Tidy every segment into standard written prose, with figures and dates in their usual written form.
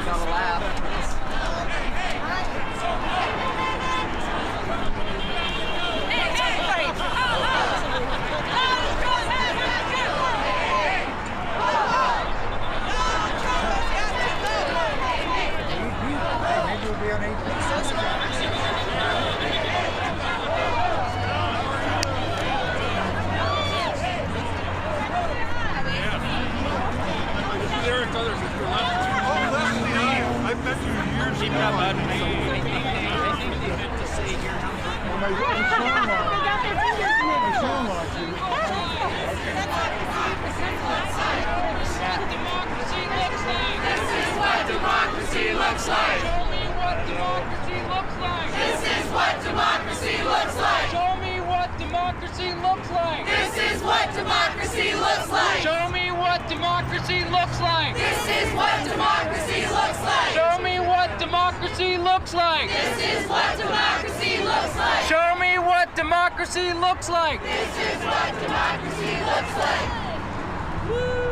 Gotta laugh. Democracy looks like. This is what democracy looks like. Woo!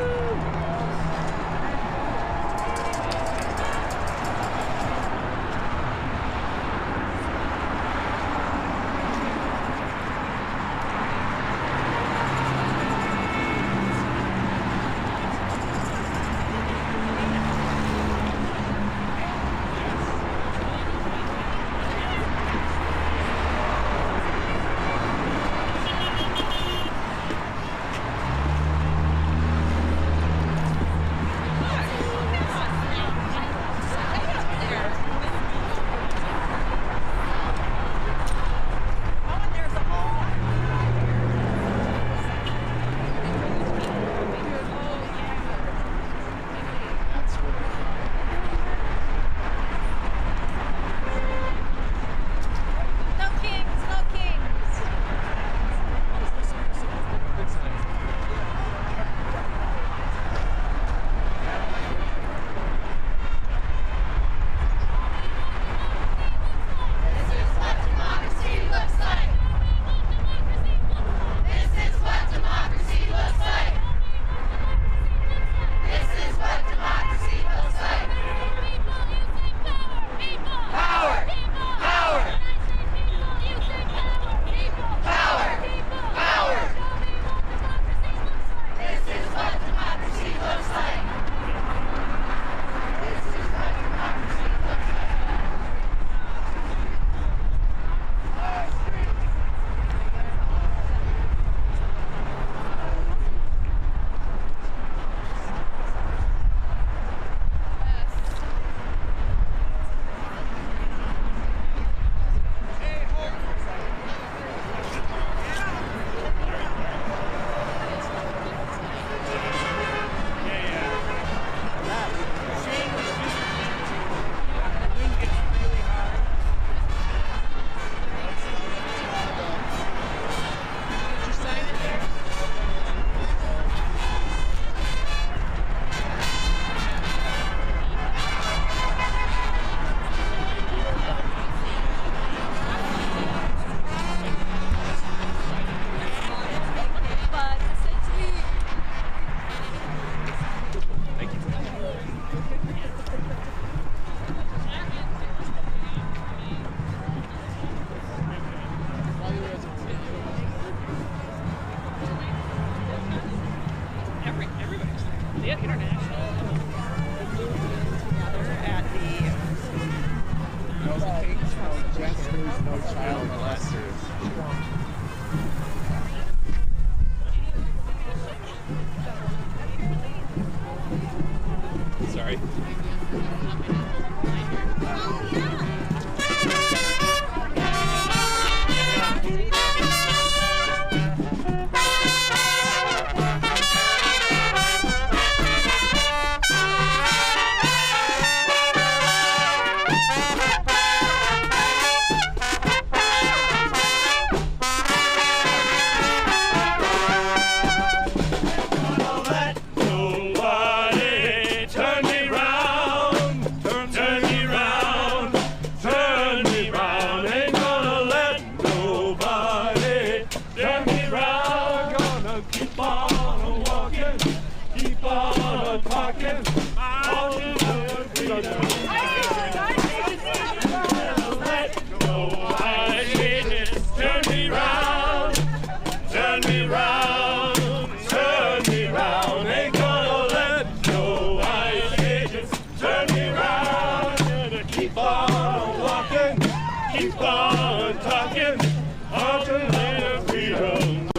turn me round. Ain't gonna let no ice ages turn me round. Gonna keep on walking, keep on talking, until the freedom.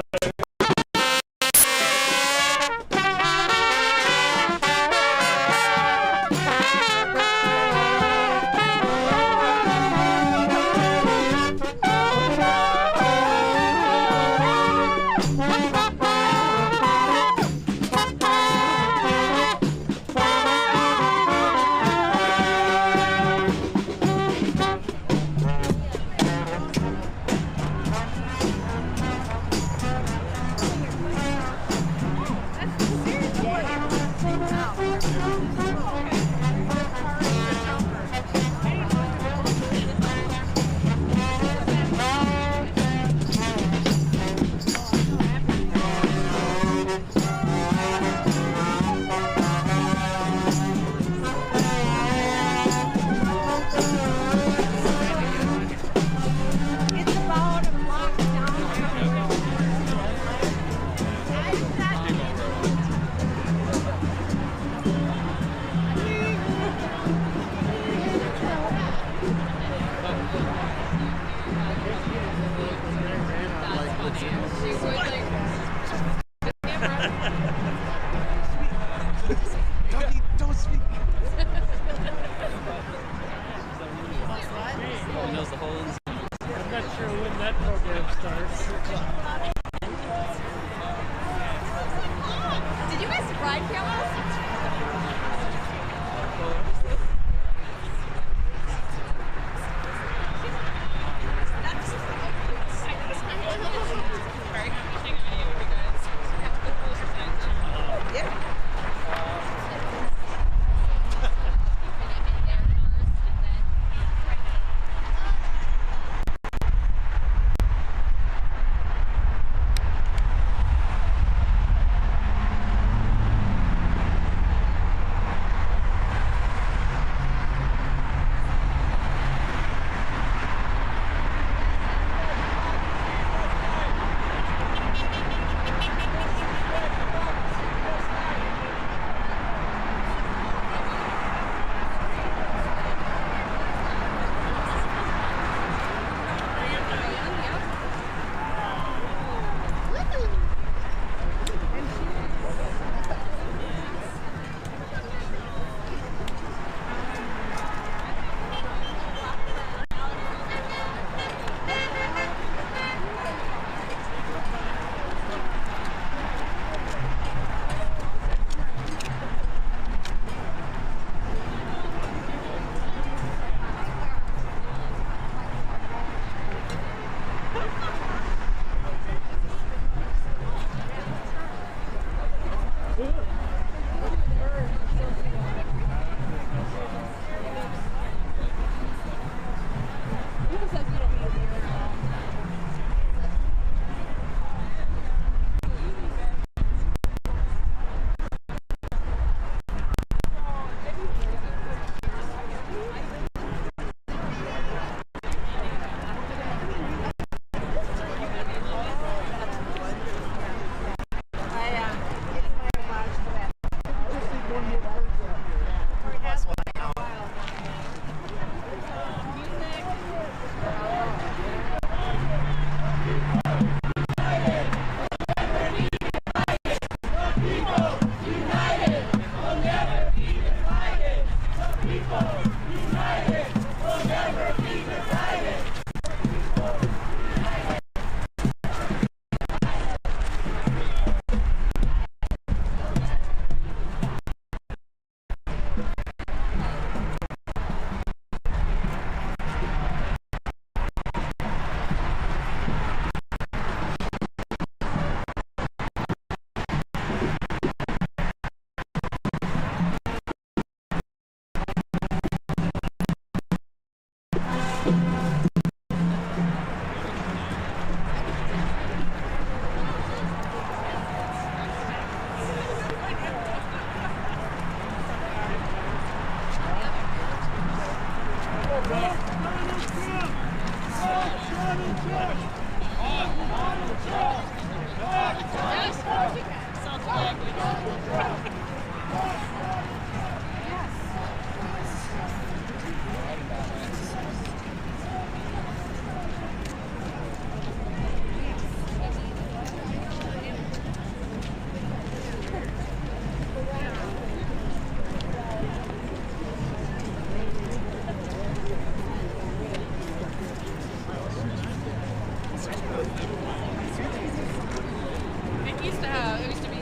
It used to be.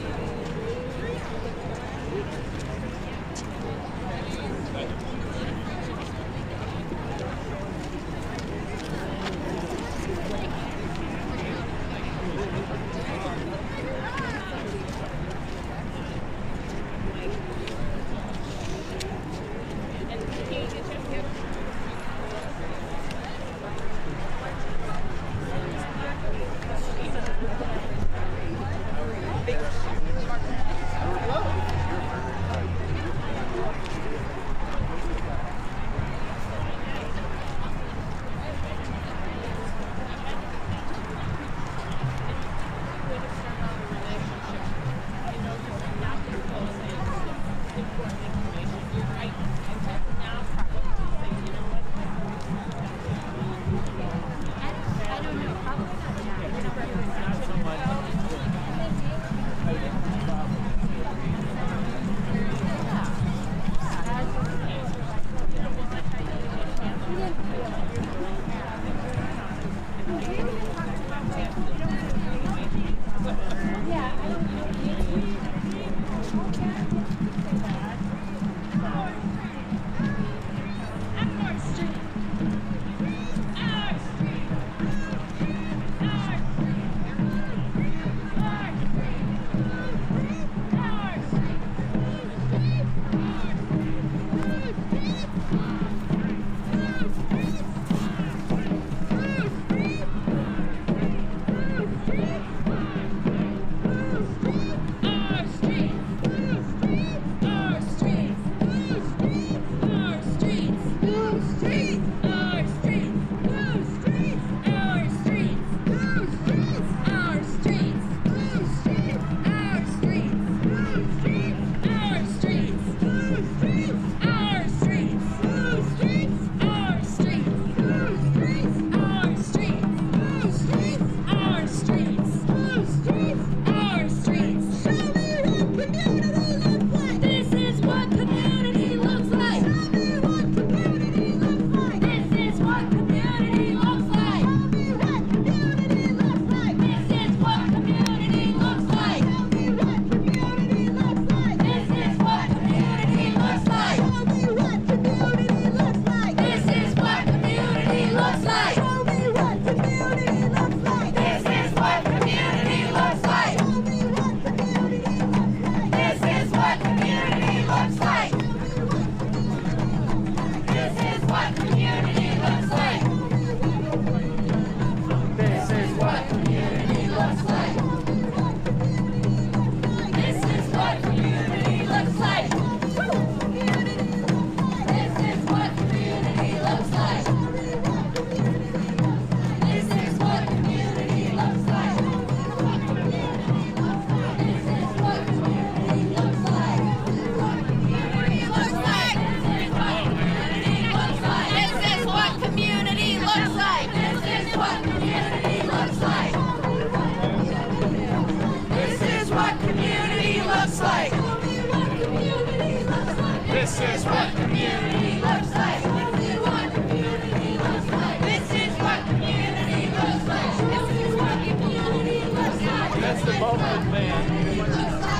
This is what community looks like. This is what community looks like. This is what community looks like. This is what community looks like. That's the Vulcan band. That's the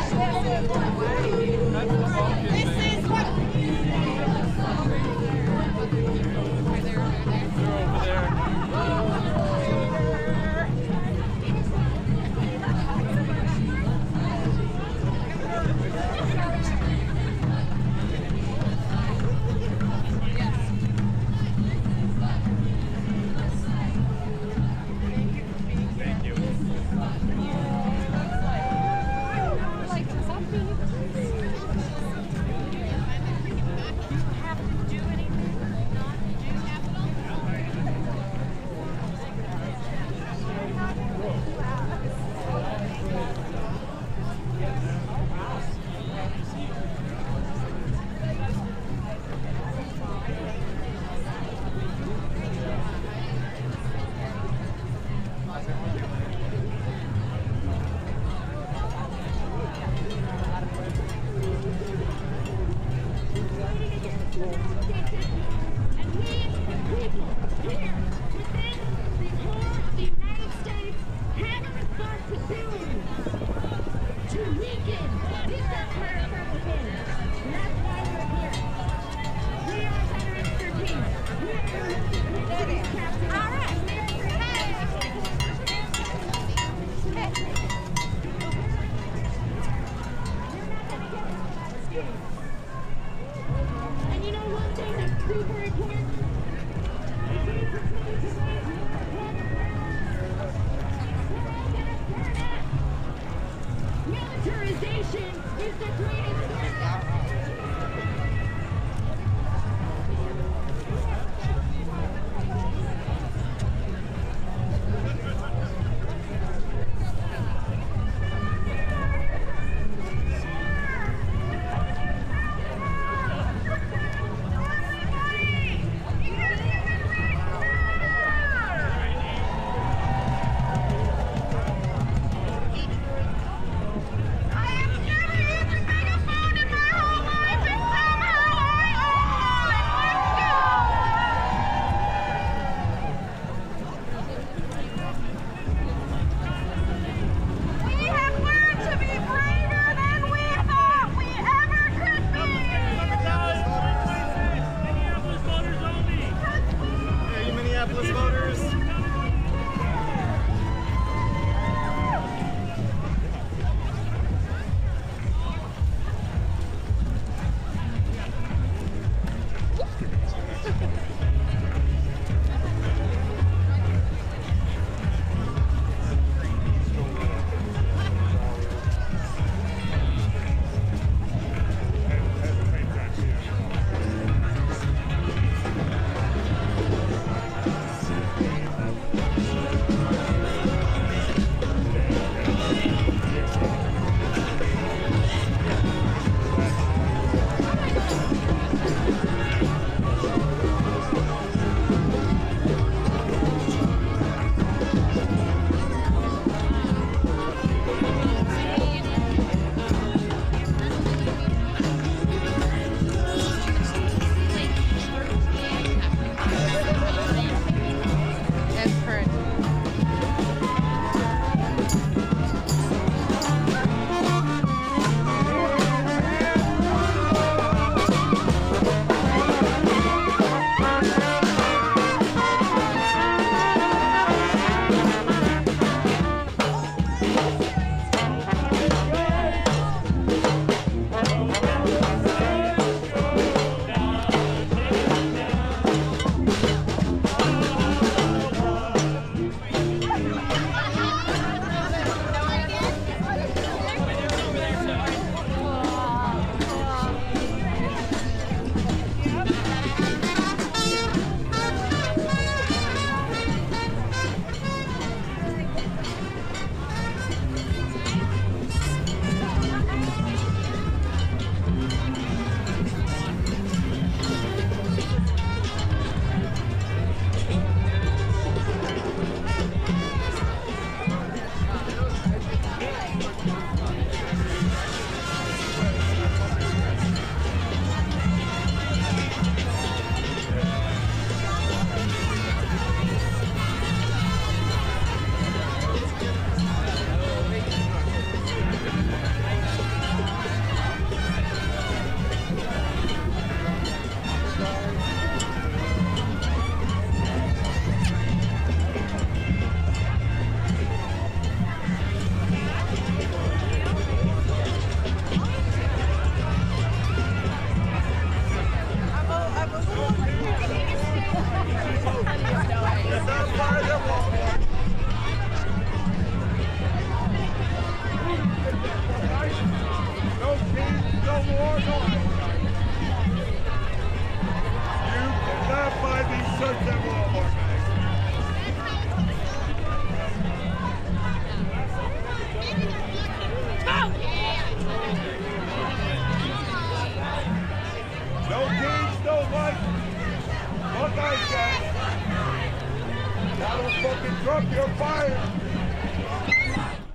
Vulcan band. This is what community looks like. They're over there. And you know one thing that's super important? Militarization is the greatest threat.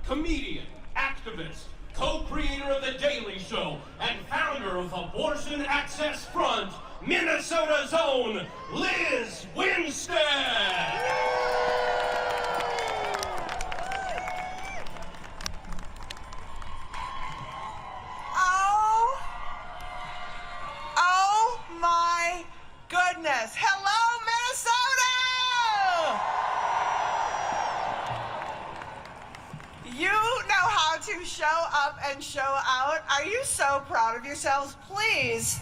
Comedian, activist, co-creator of The Daily Show, and founder of Abortion Access Front, Minnesota's own Liz Winstead! to show up and show out. Are you so proud of yourselves? Please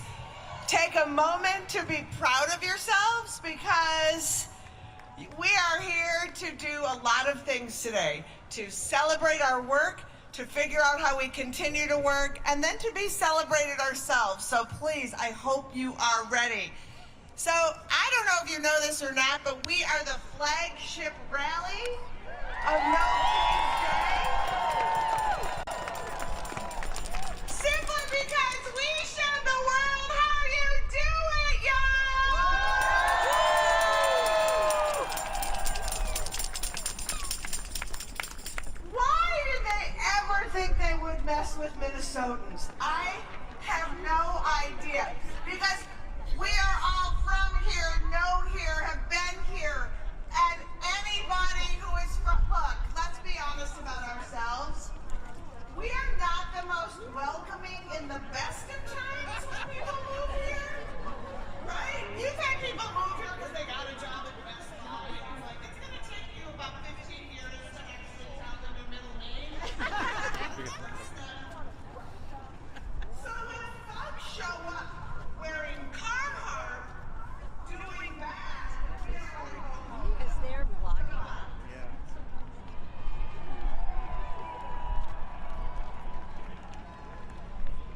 take a moment to be proud of yourselves, because we are here to do a lot of things today, to celebrate our work, to figure out how we continue to work, and then to be celebrated ourselves. So please, I hope you are ready. So I don't know if you know this or not, but we are the flagship rally of No Kids Day. Simply because we showed the world how you do it, y'all! Why did they ever think they would mess with Minnesotans? I have no idea. Because we are all from here, know here, have been here, and anybody who is from, look, let's be honest about ourselves. We are not the most welcoming in the best of times when people move here, right? You've had people move here because they got a job at Best Buy, and you're like, it's going to take you about 15 years to actually tell them your middle name. So when folks show up wearing Carhartt, doing that, Because they're vlogging.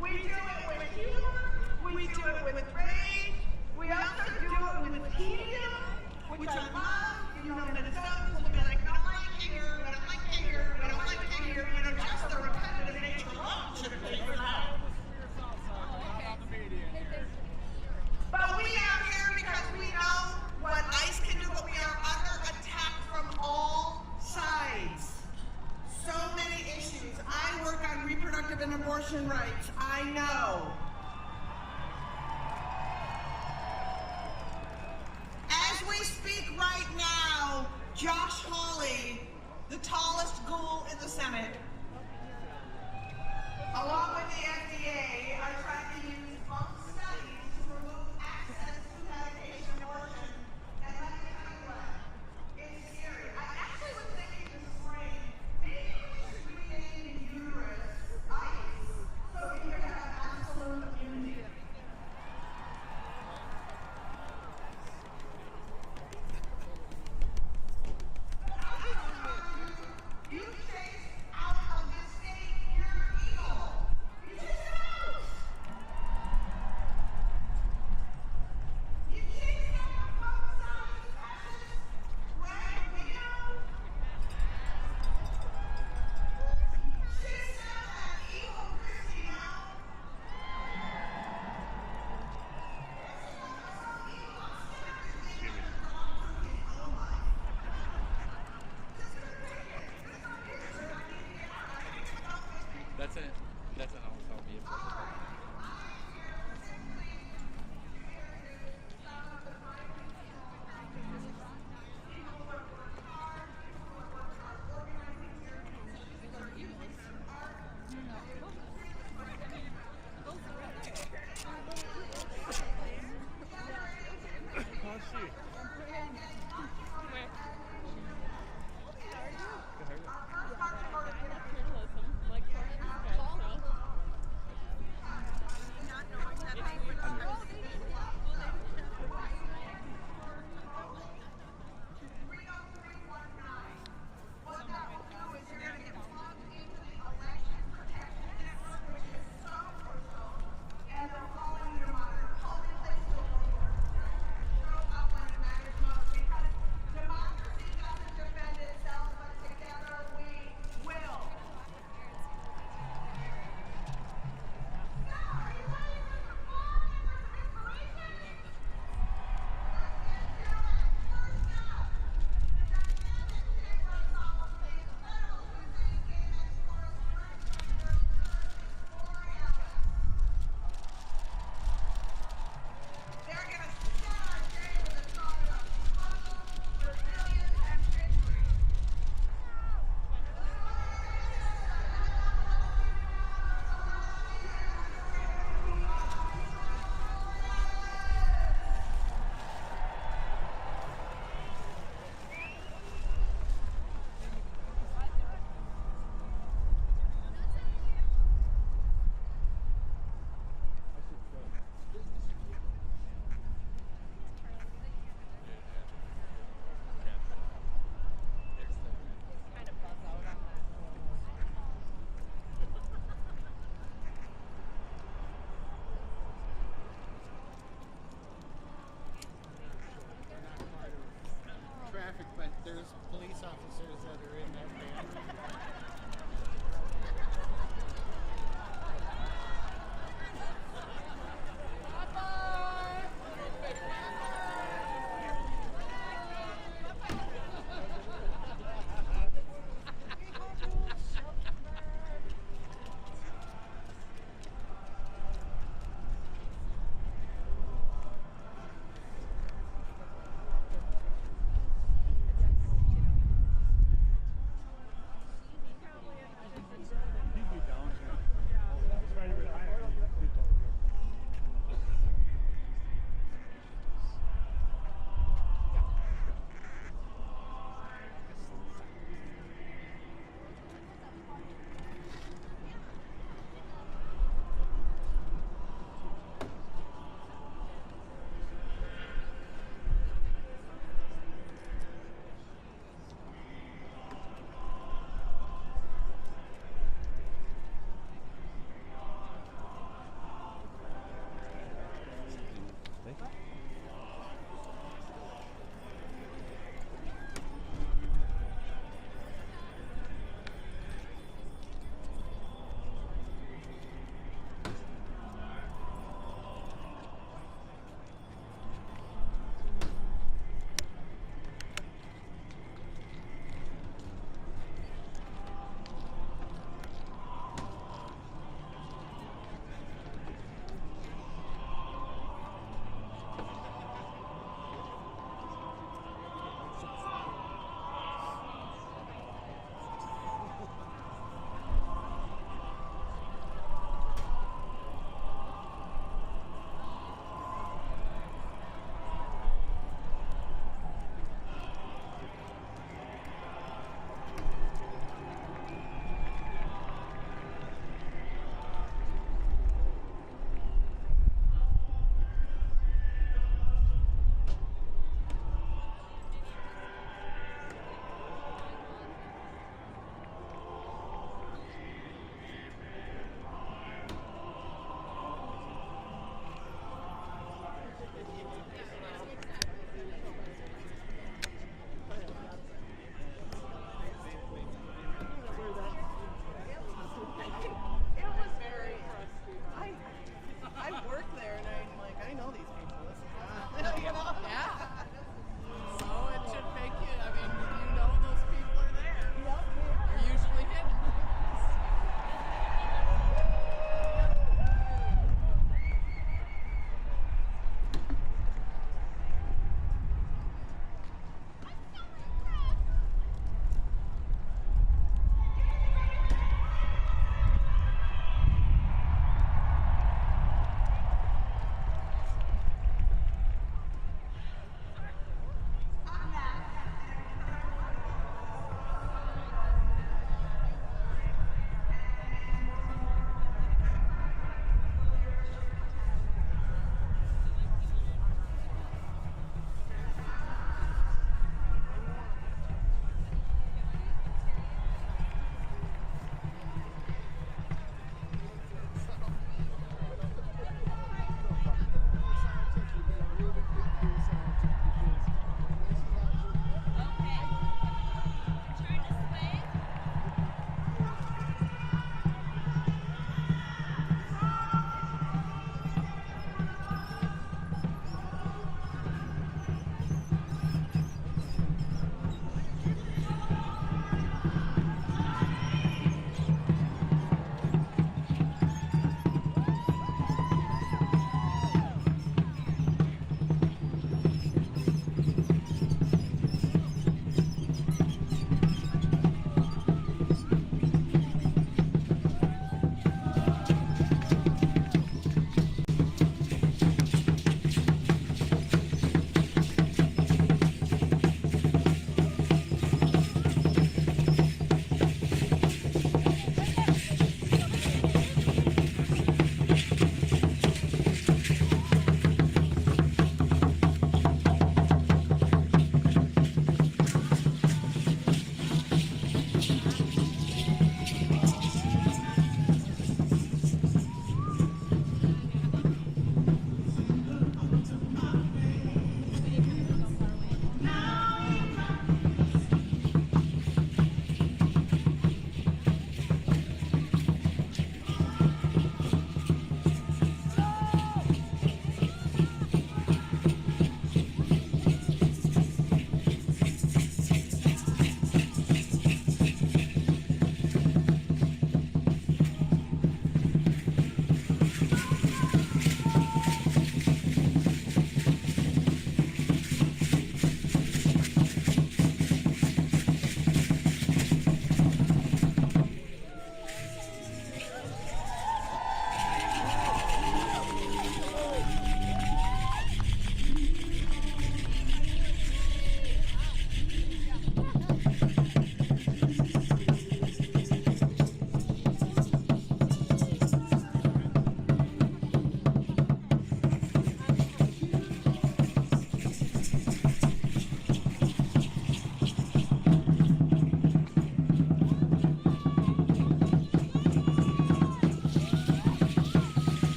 we do it with humor, we do it with rage, we also do it with tedium, which I love. You know, Minnesotans will be like, we don't like it here, we don't like it here, we don't like it here. You know, just the repetitive nature alone should have figured it out. But we are here because we know what ICE can do, but we are under attack from all sides. So many issues. I work on reproductive and abortion rights. I know. As we speak right now, Josh Hawley, the tallest ghoul in the Senate, along with the FDA, are trying to use both studies to remove access to medication abortion. And let me tell you what, it's scary. I actually was thinking this morning, maybe we should rename uterus ICE so we can have absolute immunity. You chased out of this state your evil. You chased it out. You chased out the homicide, fascist, Greg Leo. Chased out that evil Christy now. That's an also be a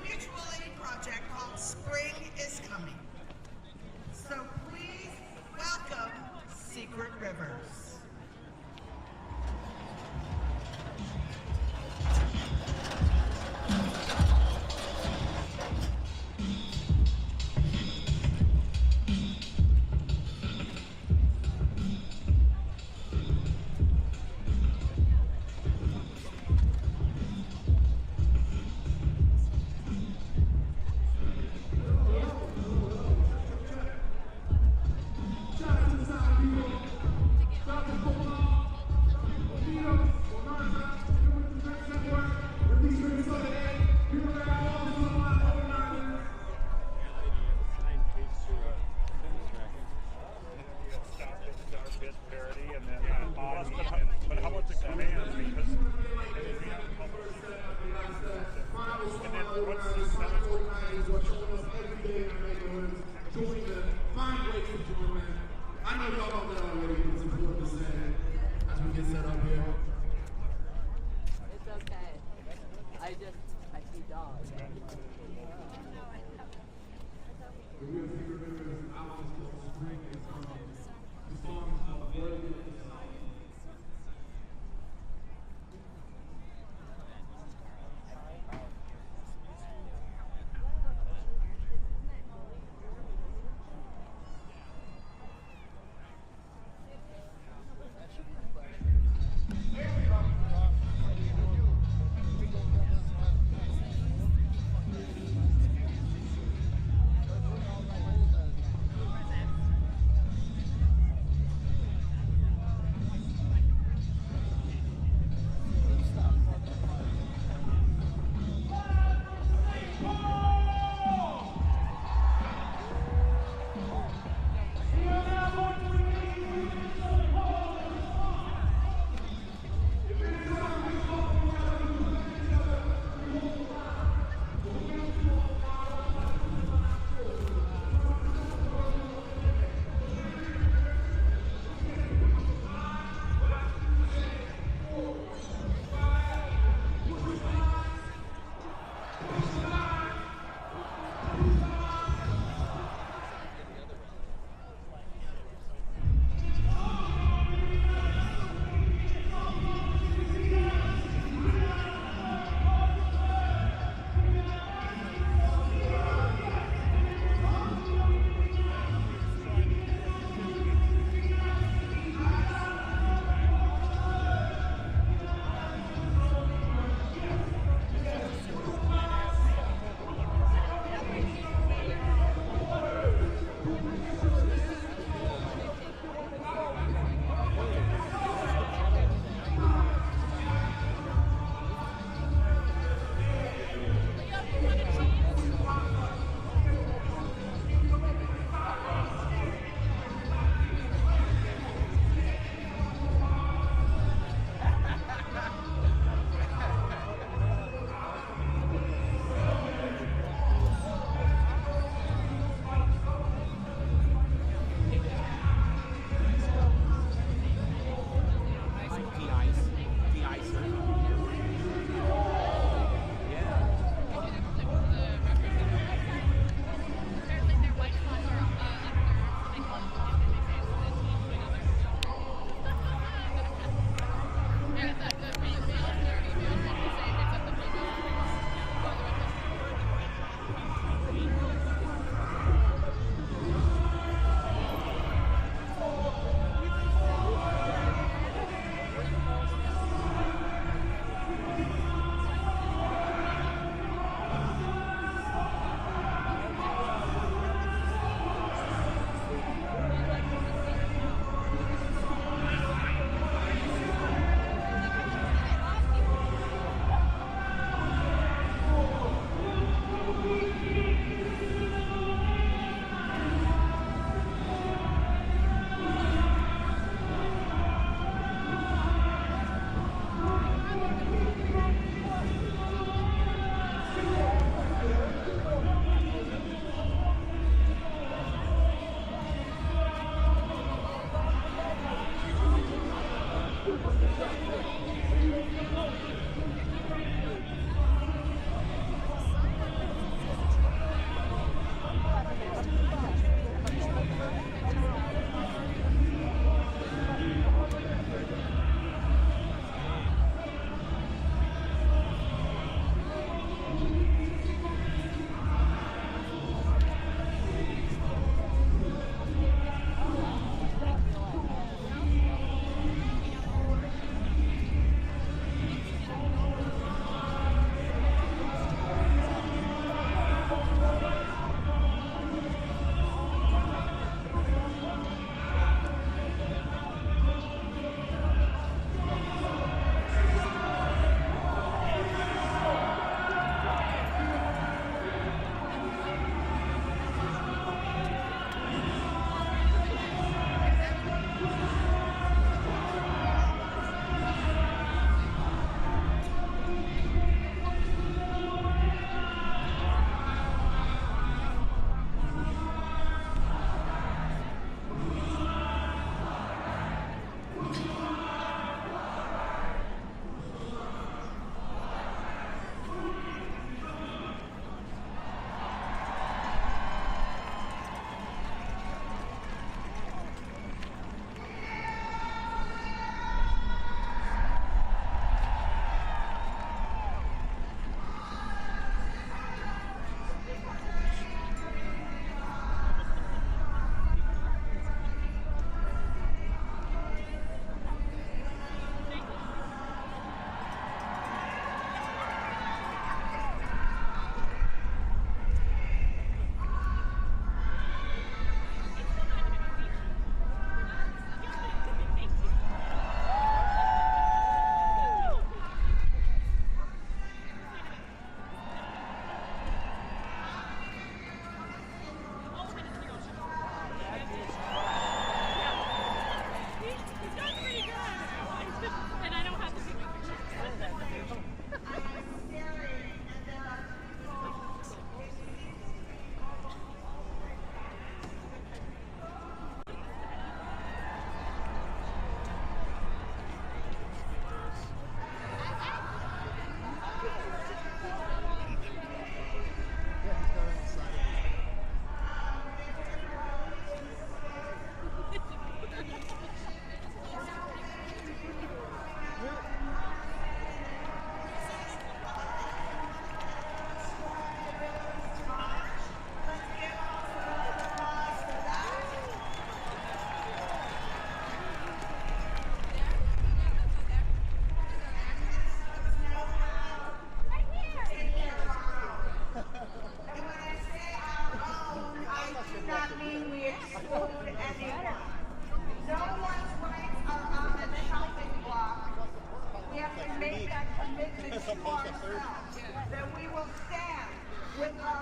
mutual aid project called Spring is Coming. So please welcome Secret Rivers. Shout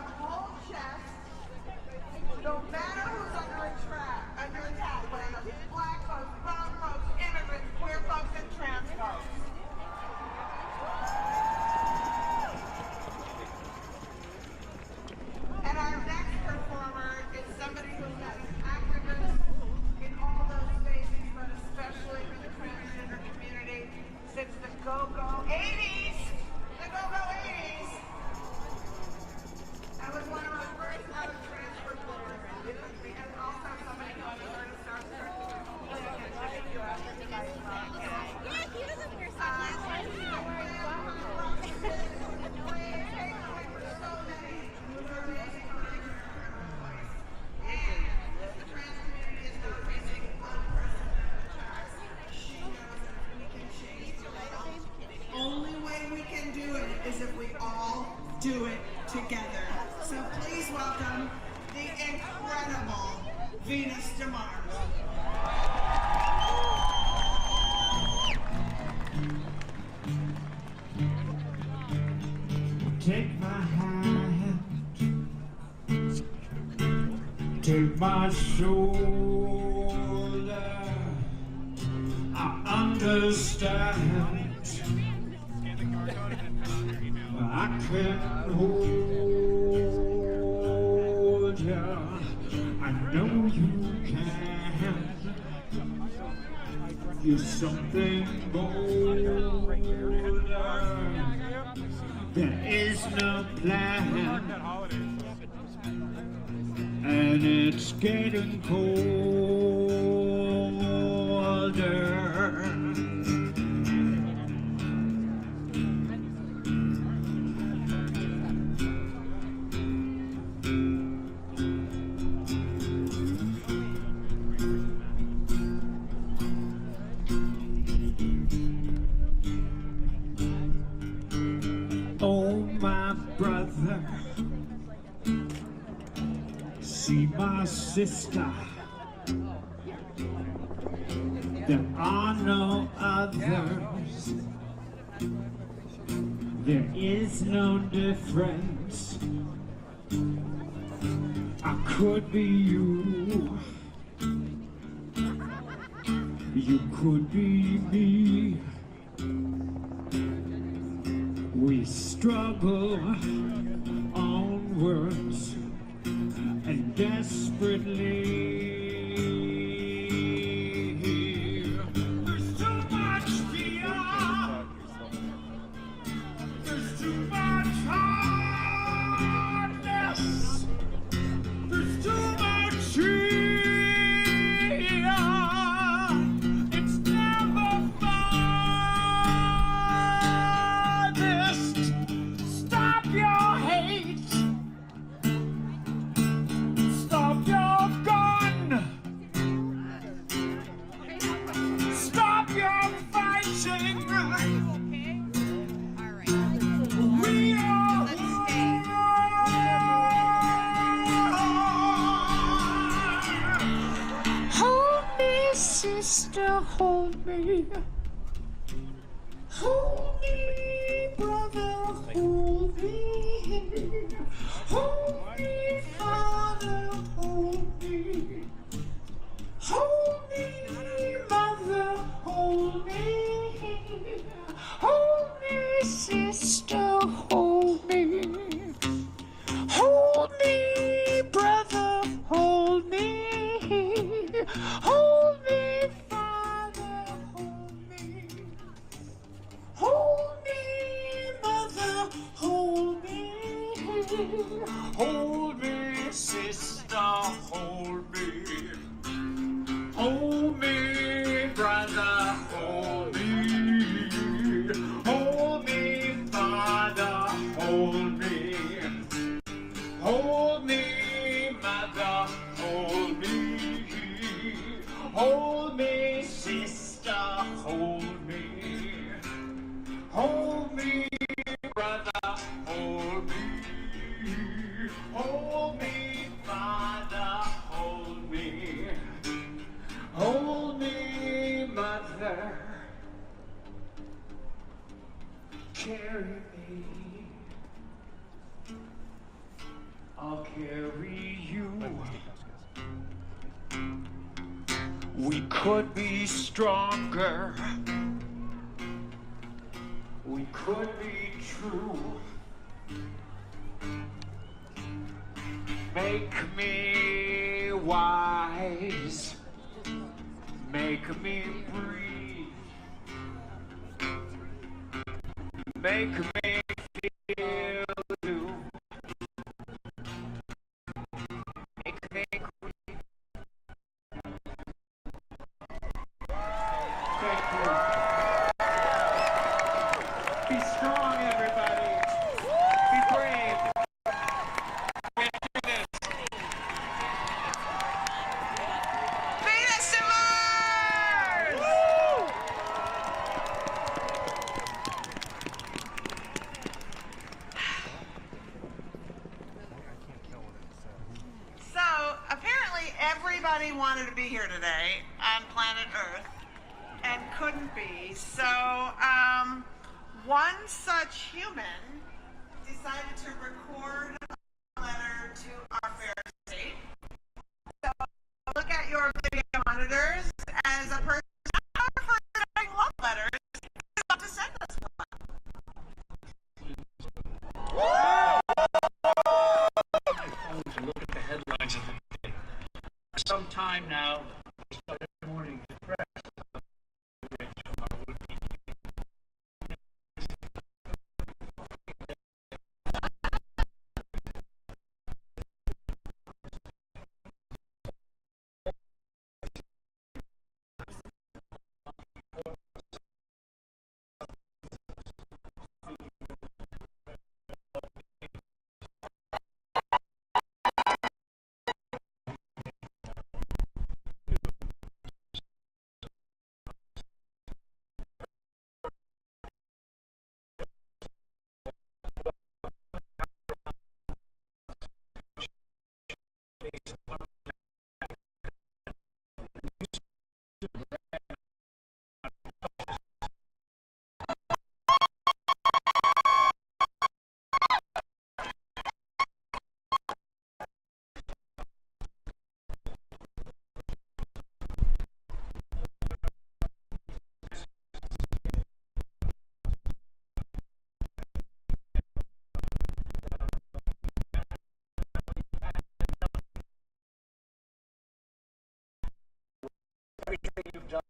your whole chest, no matter who's under attack, whether it's black folks, brown folks, immigrants, queer folks, and trans folks. And our next performer is somebody who's been an activist in all those spaces, but especially for the transgender community since the go-go 80s. The go-go 80s. I was one of our first ever trans performers. And also somebody who was sort of starstruck to pay attention to us. Yeah, he doesn't wear sunglasses. Only way we can do it is if we all do it together. So please welcome the incredible Venus DeMars. Take my hand, take my shoulder. I understand. I can hold you. I know you can. You're something bolder. There is no plan, and it's getting colder. Oh, my brother, see my sister. There are no others. There is no difference. I could be you. You could be me. We struggle onwards and desperately. There's too much fear. There's too much hardness. There's too much fear. It's never farthest. Stop your hate. Stop your gun. Stop your fighting. We are one. Hold me, sister, hold me. Hold me, brother, hold me. Hold me, father, hold me. Hold me, mother, hold me. Hold me, sister, hold me. Hold me, brother, hold me. Hold me, father, hold me. Hold me, mother, hold me. Hold me, sister, hold me. Hold me, brother, hold me. Hold me, father, hold me. Hold me, mother, hold me. Hold me, sister, hold me. Hold me, brother, hold me. Hold me, father, hold me. Hold me, mother. Carry me. carry you. We could be stronger. We could be true. Make me wise. Make me breathe. Make me feel you. Make me breathe. Thank you. Be strong, everybody. Be brave. We can do this. Venus to Mars! So, apparently everybody wanted to be here today on planet Earth and couldn't be. So, one such human decided to record a letter to our fair state. So, look at your video monitors as a person for writing love letters is about to send us one. Look at the headlines of the day. For some time now, I started morning depressed. Everything you've done.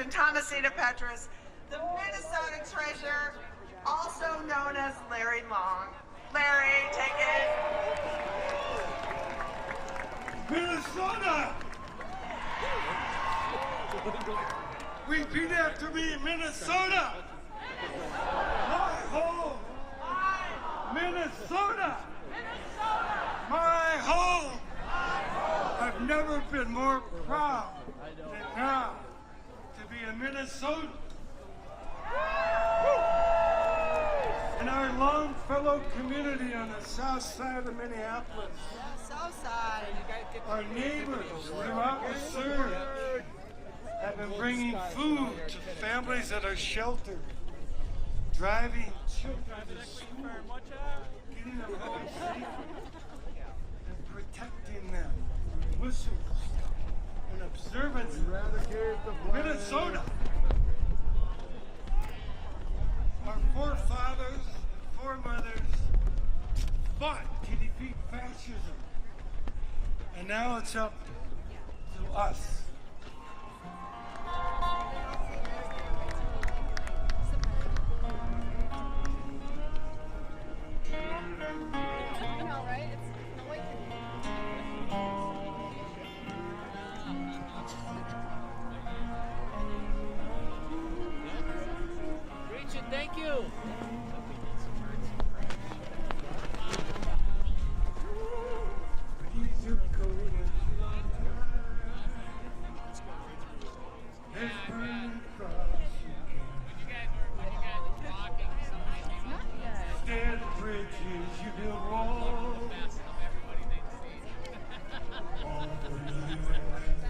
and Thomasina Petrus, the Minnesota treasurer, also known as Larry Long. Larry, take it. Minnesota! Repeat after me, Minnesota. My home. Minnesota. My home. I've never been more proud than now to be a Minnesotan. And our Longfellow community on the south side of Minneapolis. South side. Our neighbors throughout the surge have been bringing food to families that are sheltered, driving children to school, getting them home safely, and protecting them from whistles and observance. Minnesota. Our forefathers and foremothers fought to defeat fascism. And now it's up to us. Thank you. Stand bridges, you build walls.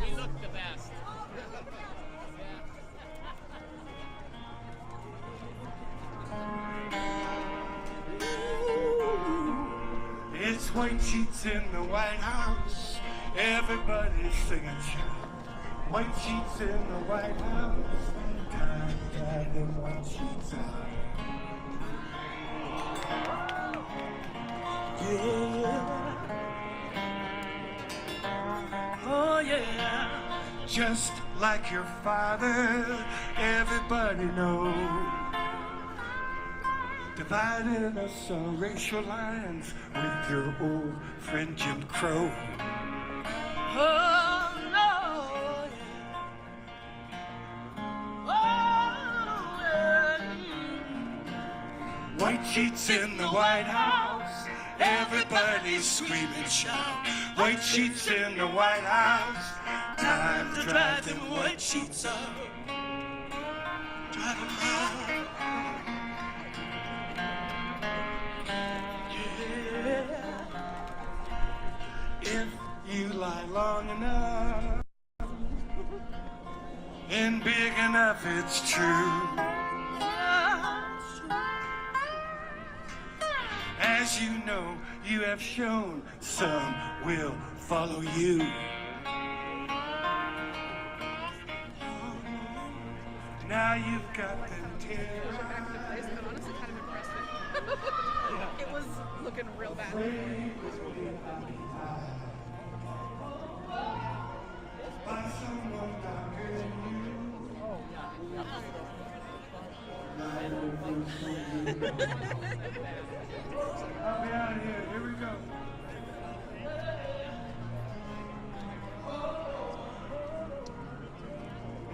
We look the best. It's white sheets in the White House. Everybody's singing shout. White sheets in the White House. Time to drag them white sheets out. Yeah. Oh yeah. Just like your father, everybody knows. Dividing us on racial lines with your old friend Jim Crow. Oh, no. Oh, yeah. White sheets in the White House. Everybody scream and shout. White sheets in the White House. Time to drive them white sheets out. Drive them out. If you lie long enough and big enough, it's true. As you know, you have shown some will follow you. Now you've got them tears. Honestly, kind of impressive. It was looking real bad. By someone younger than you. I'll be out of here. Here we go.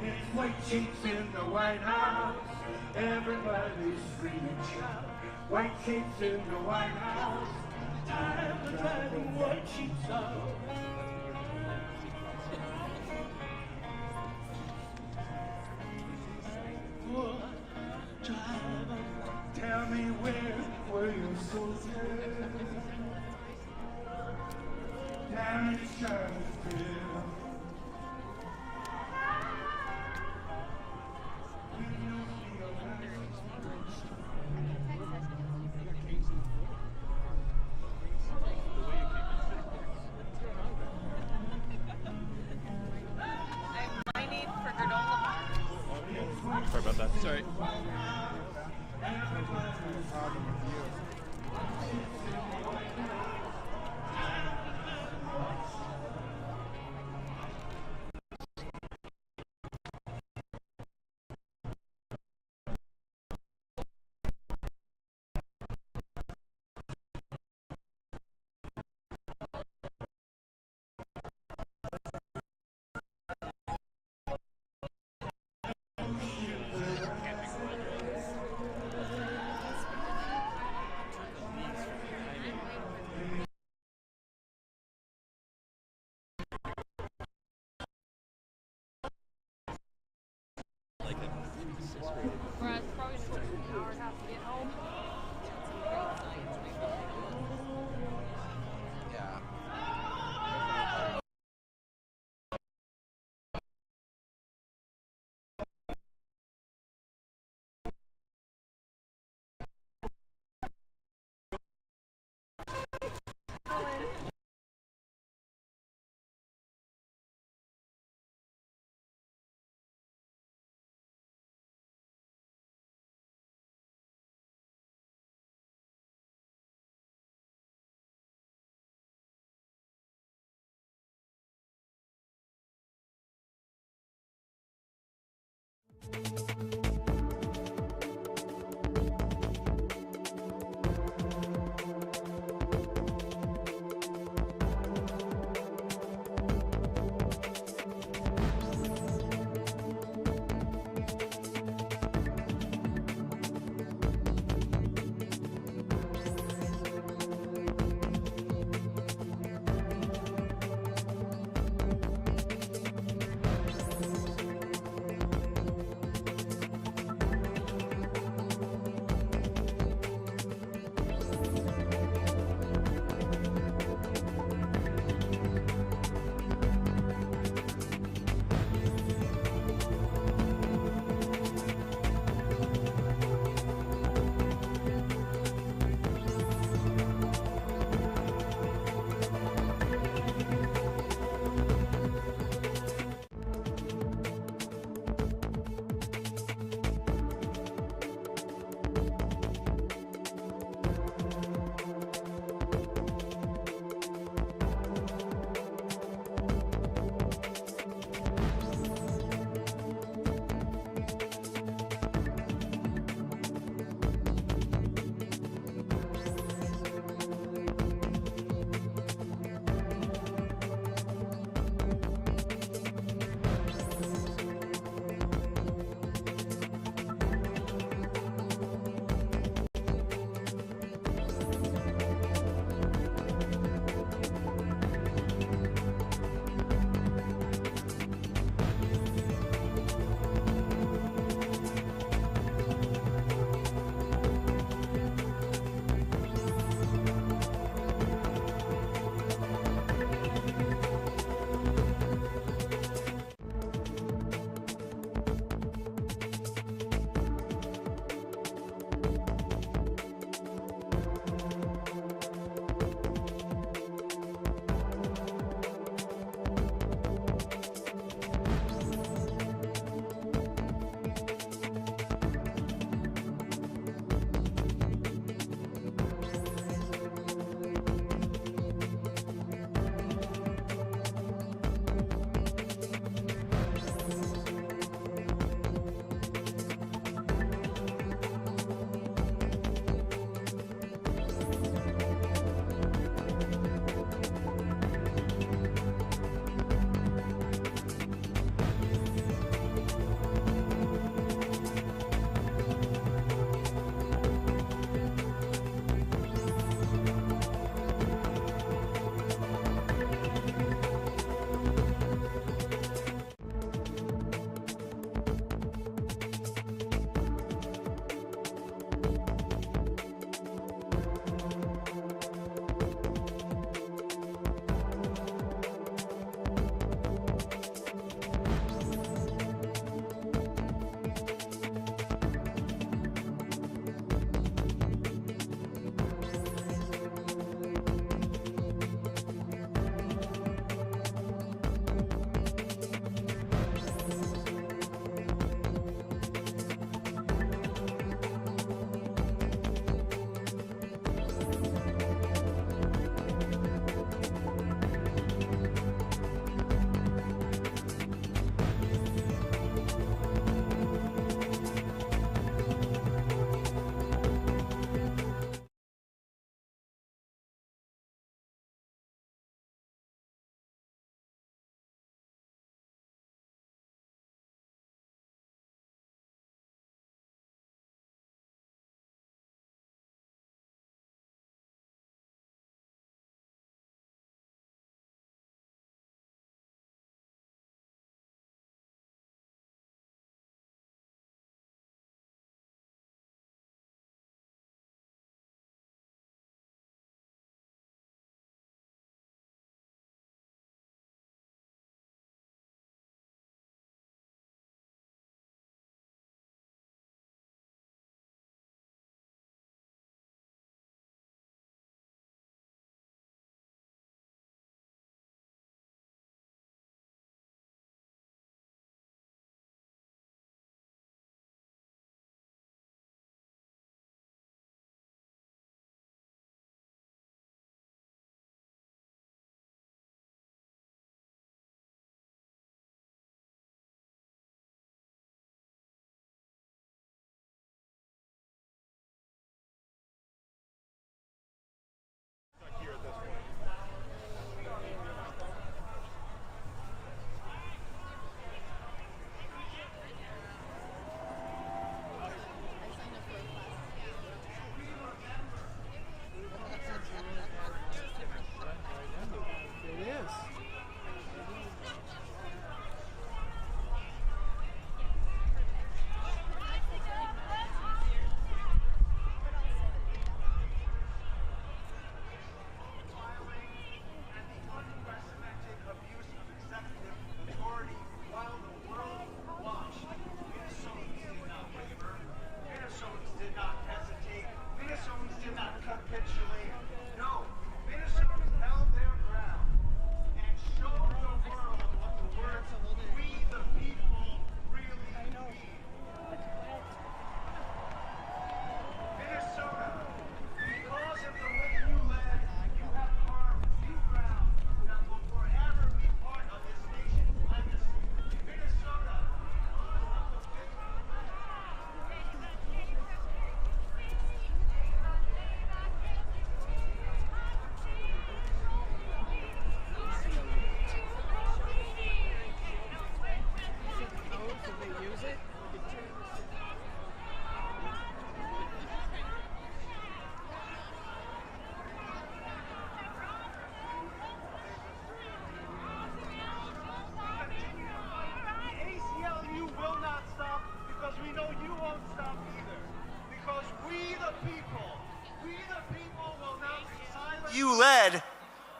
It's white sheets in the White House. Everybody's screaming shout. White sheets in the White House. Time to drive the white sheets out. Tell me where were your soldiers down in Charlottesville? I need for granola. Sorry about that. Sorry.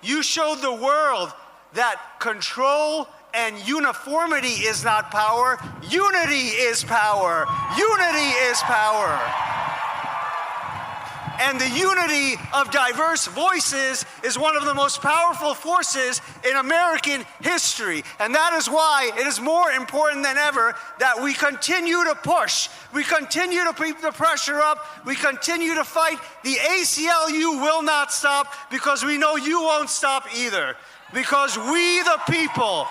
You showed the world that control and uniformity is not power. Unity is power. Unity is power. And the unity of diverse voices is one of the most powerful forces in American history. And that is why it is more important than ever that we continue to push. We continue to keep the pressure up. We continue to fight. The ACLU will not stop, because we know you won't stop either. Because we the people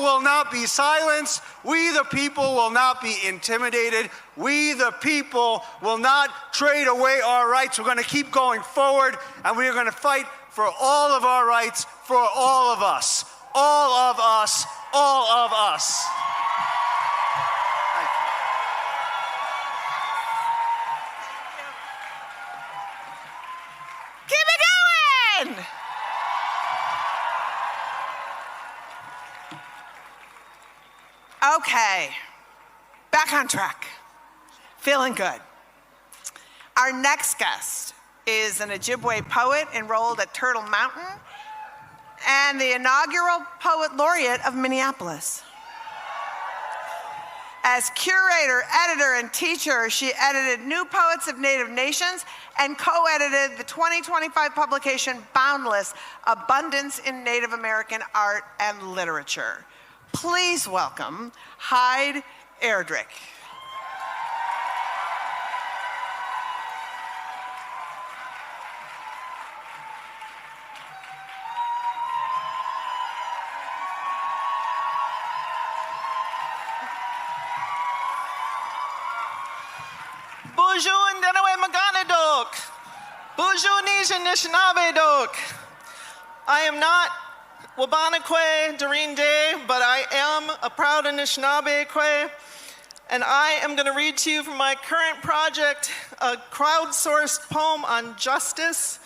will not be silenced. We the people will not be intimidated. We the people will not trade away our rights. We're going to keep going forward, and we are going to fight for all of our rights, for all of us. All of us. All of us. Thank you. Keep it going! Okay, back on track. Feeling good. Our next guest is an Ojibwe poet enrolled at Turtle Mountain and the inaugural Poet Laureate of Minneapolis. As curator, editor, and teacher, she edited New Poets of Native Nations and co-edited the 2025 publication Boundless: Abundance in Native American Art and Literature. Please welcome Hyde Erdrich. Bonjour and Denawe Maganadok. Bonjour Nisha Nishnabedok. I am not Wabanakwe Doreen Day, but I am a proud Anishinaabe, and I am going to read to you from my current project, a crowdsourced poem on justice.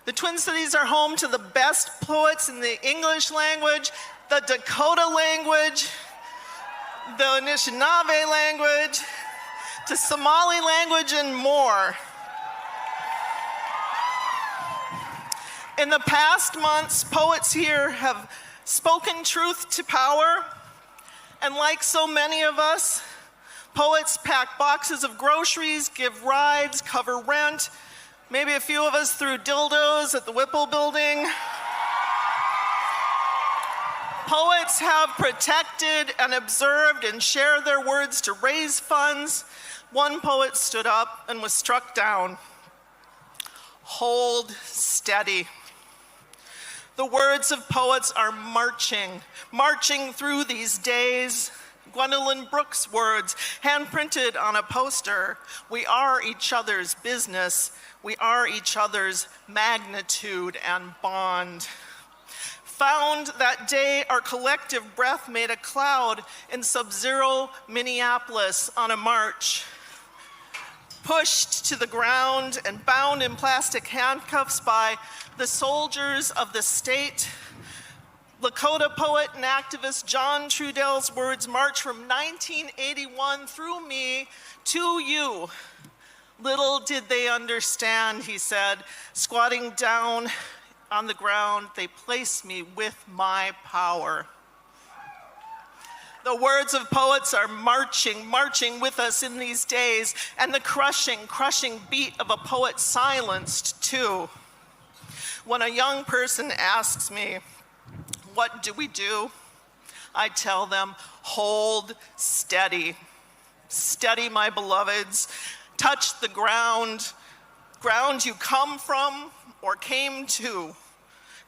The Twin Cities are home to the best poets in the English language, the Dakota language, the Anishinaabe language, the Somali language, and more. In the past months, poets here have spoken truth to power, and like so many of us, poets pack boxes of groceries, give rides, cover rent. Maybe a few of us threw dildos at the Whipple building. Poets have protected and observed and shared their words to raise funds. One poet stood up and was struck down. Hold steady. The words of poets are marching through these days. Gwendolyn Brooks' words, hand-printed on a poster. We are each other's business. We are each other's magnitude and bond. Found that day, our collective breath made a cloud in sub-zero Minneapolis on a march. Pushed to the ground and bound in plastic handcuffs by the soldiers of the state, Lakota poet and activist John Trudell's words march from 1981 through me to you. Little did they understand, he said, squatting down on the ground, they placed me with my power. The words of poets are marching with us in these days, and the crushing beat of a poet silenced too. When a young person asks me, what do we do? I tell them, hold steady. Steady, my beloveds. Touch the ground you come from or came to.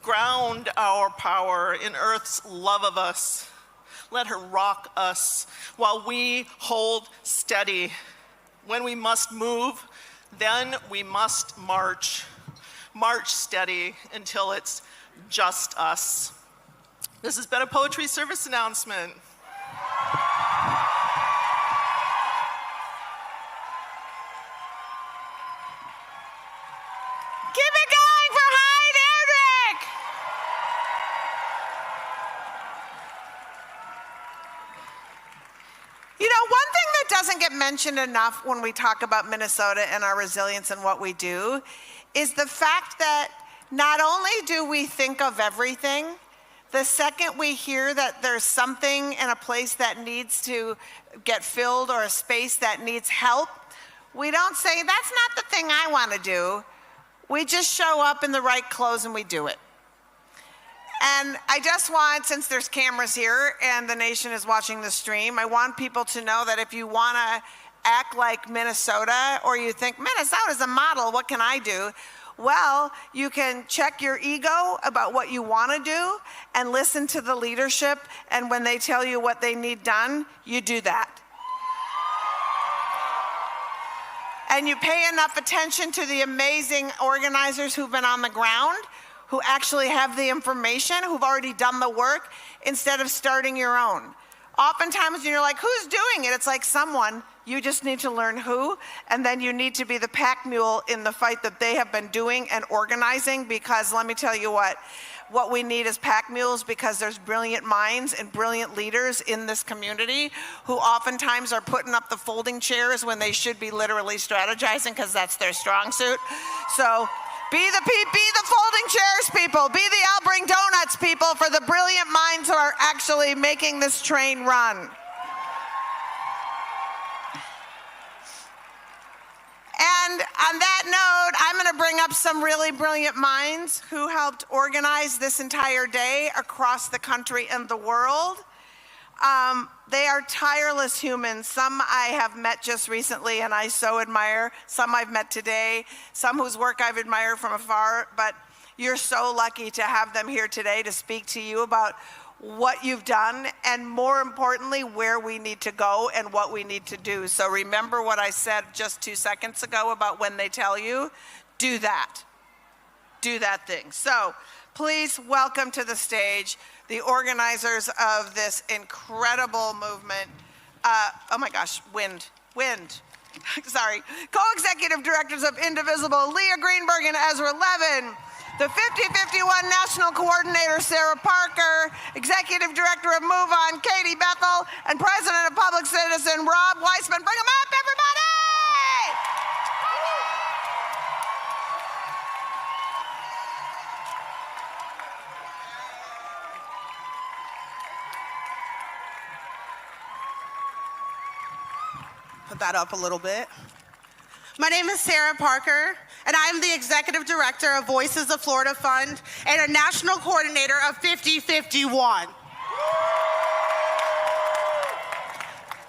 Ground our power in Earth's love of us. Let her rock us while we hold steady. When we must move, then we must march. March steady until it's just us. This has been a poetry service announcement. Keep it going for Hyde Erdrich! You know, one thing that doesn't get mentioned enough when we talk about Minnesota and our resilience and what we do is the fact that Not only do we think of everything, the second we hear that there's something in a place that needs to get filled or a space that needs help, we don't say, that's not the thing I want to do. We just show up in the right clothes and we do it. And I just want, since there's cameras here and the nation is watching the stream, I want people to know that if you want to act like Minnesota, or you think, Minnesota's a model, what can I do? Well, you can check your ego about what you want to do and listen to the leadership, and when they tell you what they need done, you do that. And you pay enough attention to the amazing organizers who've been on the ground, who actually have the information, who've already done the work, instead of starting your own. Oftentimes when you're like, who's doing it? It's like someone. You just need to learn who, and then you need to be the pack mule in the fight that they have been doing and organizing, because let me tell you what we need is pack mules, because there's brilliant minds and brilliant leaders in this community who oftentimes are putting up the folding chairs when they should be literally strategizing, because that's their strong suit. So be the folding chairs people, be the I'll bring donuts people for the brilliant minds who are actually making this train run. And on that note, I'm going to bring up some really brilliant minds who helped organize this entire day across the country and the world. They are tireless humans. Some I have met just recently and I so admire. Some I've met today. Some whose work I've admired from afar. But you're so lucky to have them here today to speak to you about what you've done, and more importantly, where we need to go and what we need to do. So remember what I said just 2 seconds ago about when they tell you, do that. Do that thing. So please welcome to the stage the organizers of this incredible movement. Oh my gosh, wind. Sorry. Co-executive directors of Indivisible, Leah Greenberg and Ezra Levin. The 5051 National Coordinator, Sarah Parker, Executive Director of Move On, Katie Bethel, and President of Public Citizen, Rob Weissman. Bring them up, everybody! Put that up a little bit. My name is Sarah Parker, and I am the Executive Director of Voices of Florida Fund and a National Coordinator of 5051.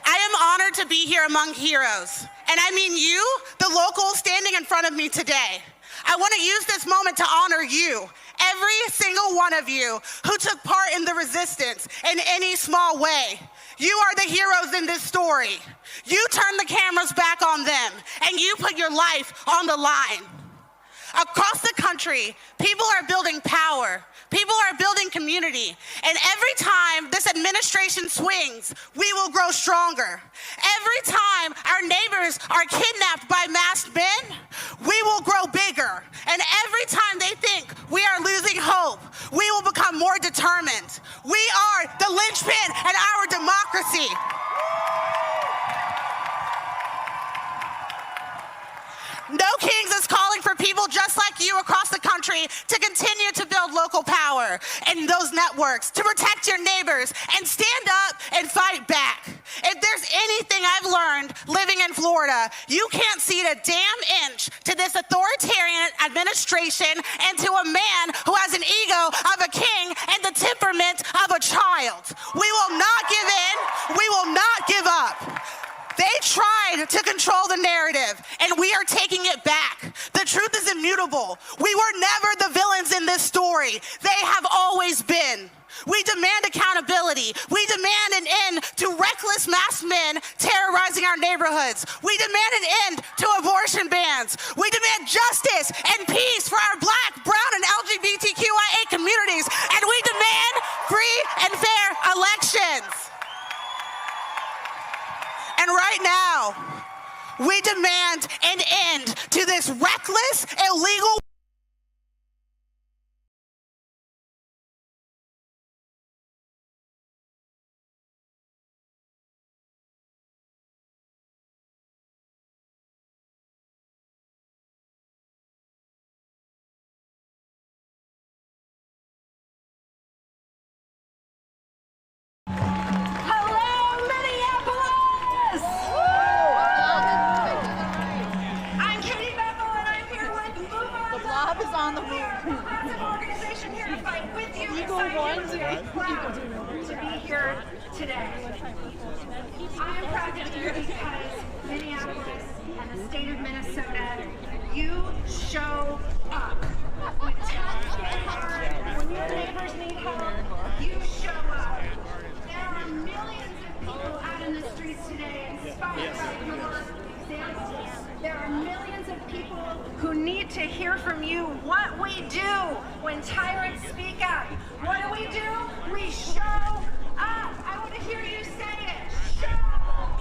I am honored to be here among heroes, and I mean you, the locals standing in front of me today. I want to use this moment to honor you, every single one of you who took part in the resistance in any small way. You are the heroes in this story. You turned the cameras back on them, and you put your life on the line. Across the country, people are building power. People are building community. And every time this administration swings, we will grow stronger. Every time our neighbors are kidnapped by masked men, we will grow bigger. And every time they think we are losing hope, we will become more determined. We are the linchpin in our democracy. No Kings is calling for people just like you across the country to continue to build local power and those networks, to protect your neighbors and stand up and fight back. If there's anything I've learned living in Florida, you can't cede a damn inch to this authoritarian administration and to a man who has an ego of a king and the temperament of a child. We will not give in. We will not give up. They tried to control the narrative, and we are taking it back. The truth is immutable. We were never the villains in this story. They have always been. We demand accountability. We demand an end to reckless masked men terrorizing our neighborhoods. We demand an end to abortion bans. We demand justice and peace for our Black, brown, and LGBTQIA communities. And we demand free and fair elections. And right now, we demand an end to this reckless, illegal today. I am proud to be here because Minneapolis and the state of Minnesota, you show up. When times get hard, when your neighbors need help, you show up. There are millions of people out in the streets today inspired by your examples. There are millions of people who need to hear from you what we do when tyrants speak up. What do? We show up. I want to hear you say it. Show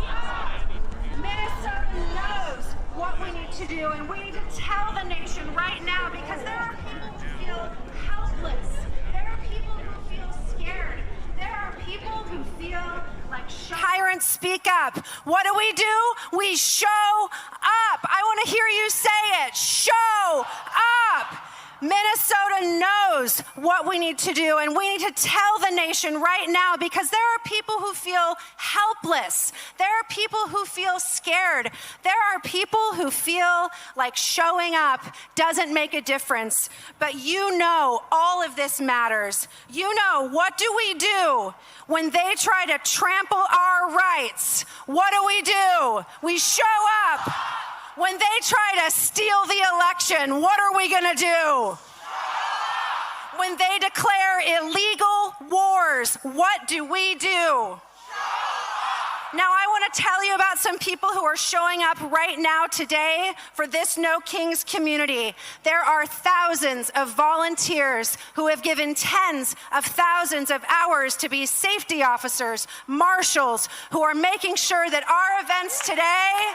up. Minnesota knows what we need to do, and we need to tell the nation right now, because there are people who feel helpless. There are people who feel scared. There are people who feel like tyrants speak up. What do? We show up. I want to hear you say it. Show up. Minnesota knows what we need to do, and we need to tell the nation right now, because there are people who feel helpless. There are people who feel scared. There are people who feel like showing up doesn't make a difference. But you know all of this matters. You know, what do we do when they try to trample our rights? What do? We show up. When they try to steal the election, what are we going to do? When they declare illegal wars, what do we do? Now, I want to tell you about some people who are showing up right now today for this No Kings community. There are thousands of volunteers who have given tens of thousands of hours to be safety officers, marshals, who are making sure that our events today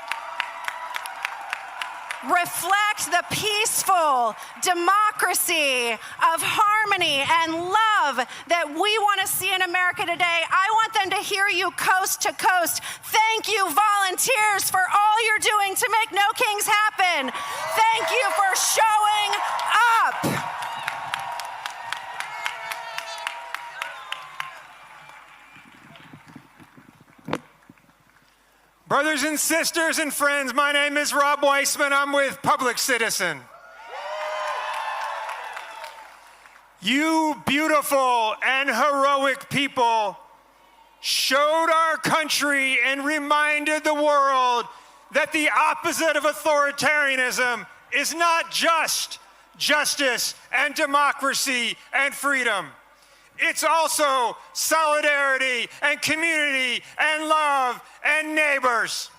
reflect the peaceful democracy of harmony and love that we want to see in America today. I want them to hear you coast to coast. Thank you, volunteers, for all you're doing to make No Kings happen. Thank you for showing up. Brothers and sisters and friends, my name is Rob Weissman. I'm with Public Citizen. You beautiful and heroic people showed our country and reminded the world that the opposite of authoritarianism is not just justice and democracy and freedom. It's also solidarity and community and love and neighbors.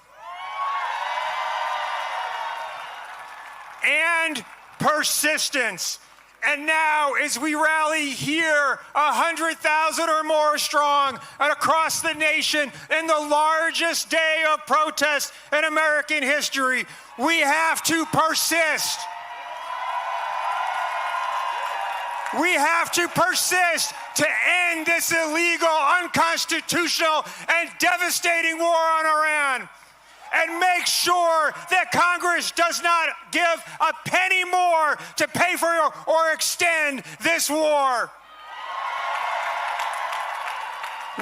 And persistence. And now, as we rally here, 100,000 or more strong and across the nation in the largest day of protest in American history, we have to persist. We have to persist to end this illegal, unconstitutional, and devastating war on Iran, and make sure that Congress does not give a penny more to pay for or extend this war.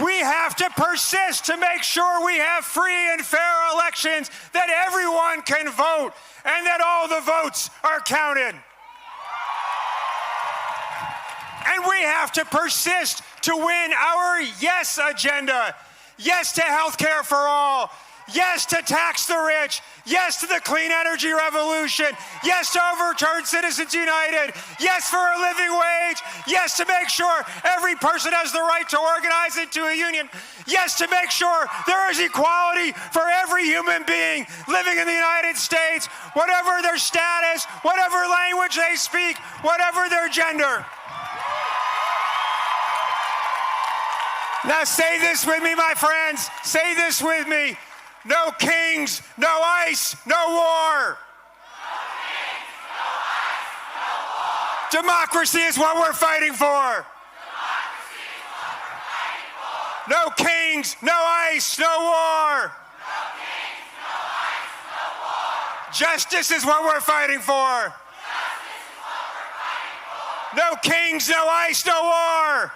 We have to persist to make sure we have free and fair elections, that everyone can vote, and that all the votes are counted. And we have to persist to win our yes agenda. Yes to health care for all. Yes to tax the rich. Yes to the clean energy revolution. Yes to overturn Citizens United. Yes for a living wage. Yes to make sure every person has the right to organize into a union. Yes to make sure there is equality for every human being living in the United States, whatever their status, whatever language they speak, whatever their gender. Now say this with me, my friends. Say this with me. No kings, no ice, no war. Democracy is what we're fighting for. No kings, no ice, no war. Justice is what we're fighting for. No kings, no ice, no war.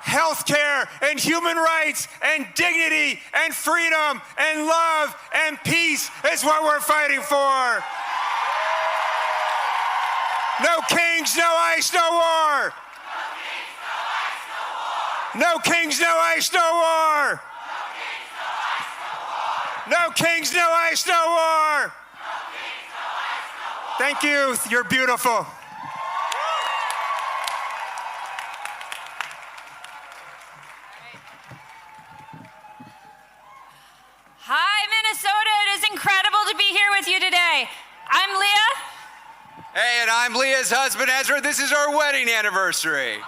Health care and human rights and dignity and freedom and love and peace is what we're fighting for. No kings, no ice, no war. No kings, no ice, no war. No kings, no ice, no war. Thank you. You're beautiful. Hi, Minnesota. It is incredible to be here with you today. I'm Leah. Hey, and I'm Leah's husband, Ezra. This is our wedding anniversary.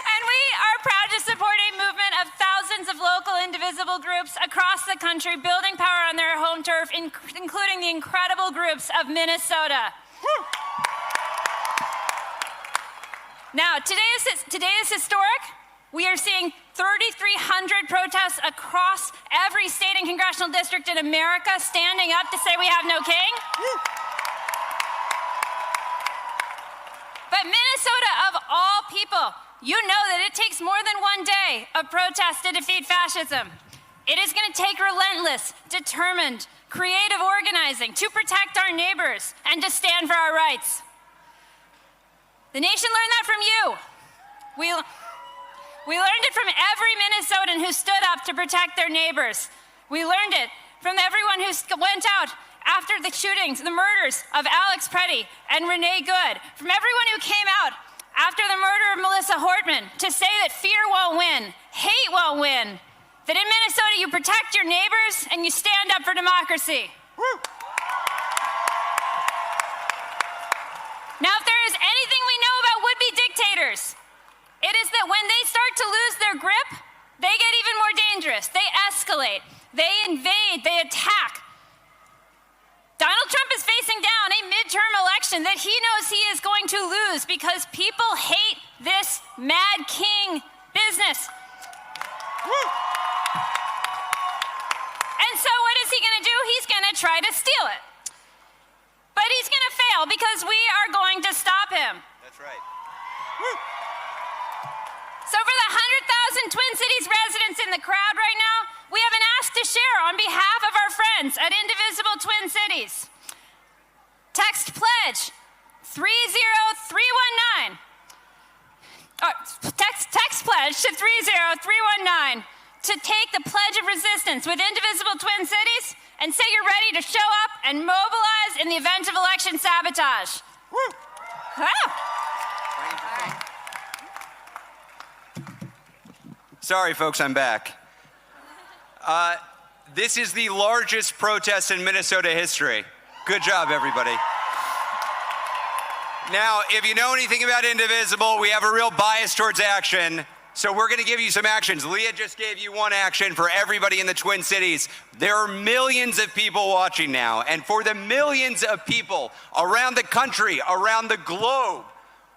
And we are proud to support a movement of thousands of local indivisible groups across the country building power on their home turf, including the incredible groups of Minnesota. Now, today is historic. We are seeing 3,300 protests across every state and congressional district in America standing up to say we have no king. But Minnesota, of all people, you know that it takes more than one day of protest to defeat fascism. It is going to take relentless, determined, creative organizing to protect our neighbors and to stand for our rights. The nation learned that from you. We learned it from every Minnesotan who stood up to protect their neighbors. We learned it from everyone who went out after the shootings, the murders of Alex Preddy and Renee Good, from everyone who came out after the murder of Melissa Hortman to say that fear won't win, hate won't win, that in Minnesota you protect your neighbors and you stand up for democracy. Now, if there is anything we know about would-be dictators, it is that when they start to lose their grip, they get even more dangerous. They escalate, they invade, they attack. Donald Trump is facing down a midterm election that he knows he is going to lose because people hate this mad king business. And so what is he going to do? He's going to try to steal it. But he's going to fail because we are going to stop him. That's right. So for the 100,000 Twin Cities residents in the crowd right now, we have an ask to share on behalf of our friends at Indivisible Twin Cities. Text pledge 30319. Text pledge to 30319 to take the Pledge of Resistance with Indivisible Twin Cities and say you're ready to show up and mobilize in the event of election sabotage. Sorry, folks, I'm back. This is the largest protest in Minnesota history. Good job, everybody. Now, if you know anything about Indivisible, we have a real bias towards action. So we're going to give you some actions. Leah just gave you one action for everybody in the Twin Cities. There are millions of people watching now. And for the millions of people around the country, around the globe,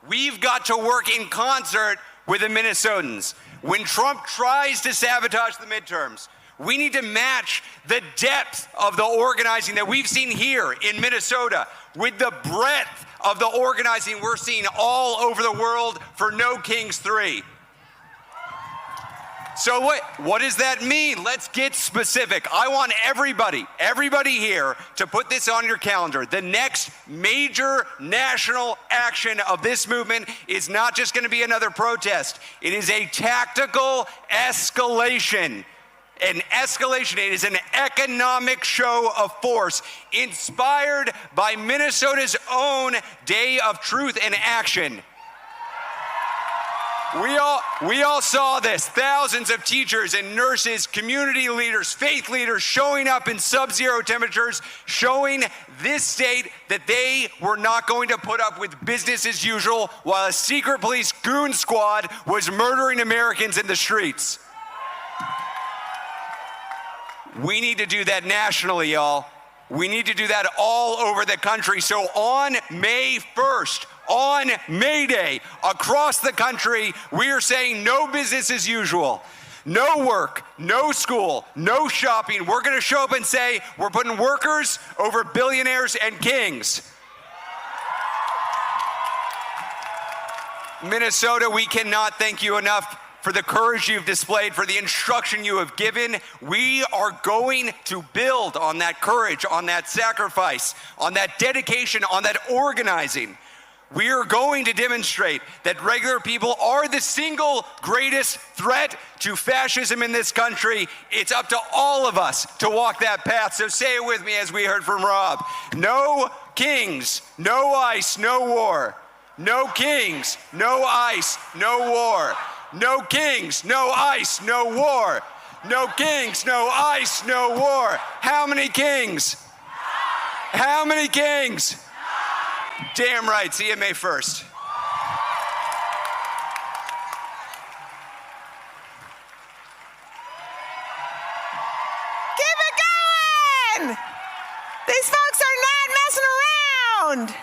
we've got to work in concert with the Minnesotans. When Trump tries to sabotage the midterms, we need to match the depth of the organizing that we've seen here in Minnesota with the breadth of the organizing we're seeing all over the world for No Kings 3. So what does that mean? Let's get specific. I want everybody here to put this on your calendar. The next major national action of this movement is not just going to be another protest. It is a tactical escalation. An escalation. It is an economic show of force inspired by Minnesota's own Day of Truth and Action. We all saw this. Thousands of teachers and nurses, community leaders, faith leaders showing up in sub-zero temperatures, showing this state that they were not going to put up with business as usual while a secret police goon squad was murdering Americans in the streets. We need to do that nationally, y'all. We need to do that all over the country. So on May 1st, on May Day, across the country, we are saying no business as usual. No work, no school, no shopping. We're going to show up and say we're putting workers over billionaires and kings. Minnesota, we cannot thank you enough for the courage you've displayed, for the instruction you have given. We are going to build on that courage, on that sacrifice, on that dedication, on that organizing. We are going to demonstrate that regular people are the single greatest threat to fascism in this country. It's up to all of us to walk that path. So say it with me as we heard from Rob. No kings, no ice, no war. No kings, no ice, no war. No kings, no ice, no war. No kings, no ice, no war. How many kings? How many kings? Damn right. See you May 1st. Keep it going! These folks are not messing around.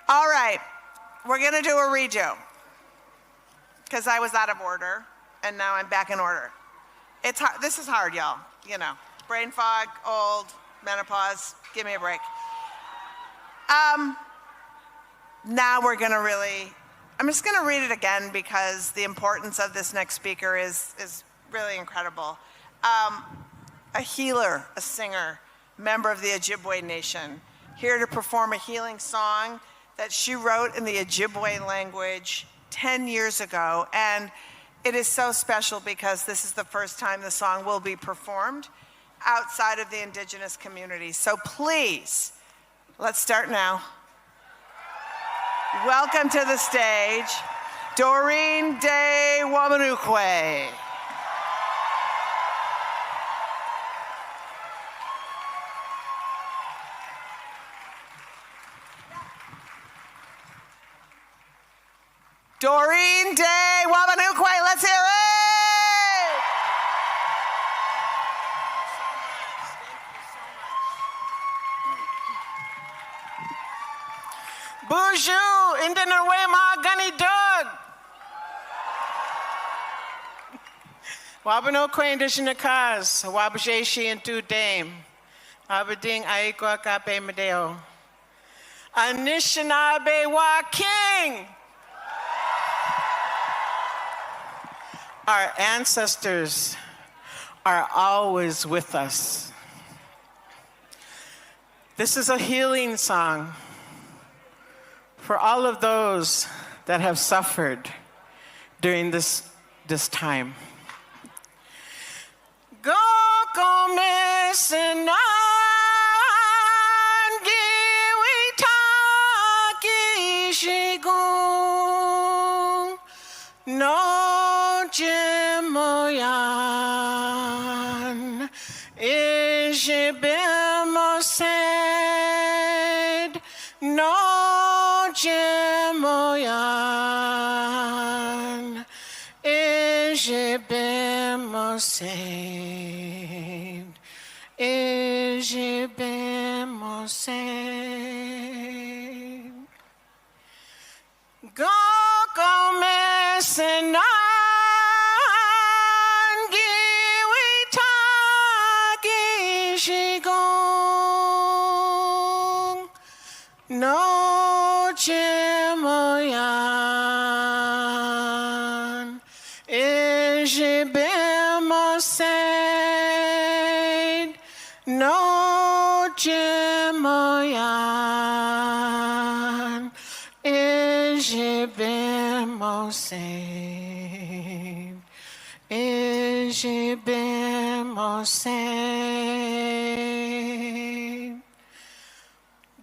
All right, we're gonna do a redo because I was out of order and now I'm back in order. It's hard. This is hard, y'all. You know, brain fog, old, menopause. Give me a break. Now we're gonna I'm just gonna read it again because the importance of this next speaker is really incredible. A healer, a singer, member of the Ojibwe Nation, here to perform a healing song that she wrote in the Ojibwe language 10 years ago. And it is so special because this is the first time the song will be performed outside of the Indigenous community. So please, let's start now. Welcome to the stage, Doreen Day Wamanukwe. Doreen Day Wamanukwe, let's hear it! Bonjour, Indenerwema Gunny Dog. Wabanokwe Indishinakaz, Wabajeshi and Tu Dame, Aberdeen Aikwa Kape Medeo. Anishinaabe Wa King. Our ancestors are always with us. This is a healing song for all of those that have suffered during this time. Go komisenan giwitaki shigung no Jimoyan Ijibimosed no Jimoyan Ijibimosed Ijibimosed Go komisenan no Jimoyan Ijibimosed no Jimoyan Ijibimosed Ijibimosed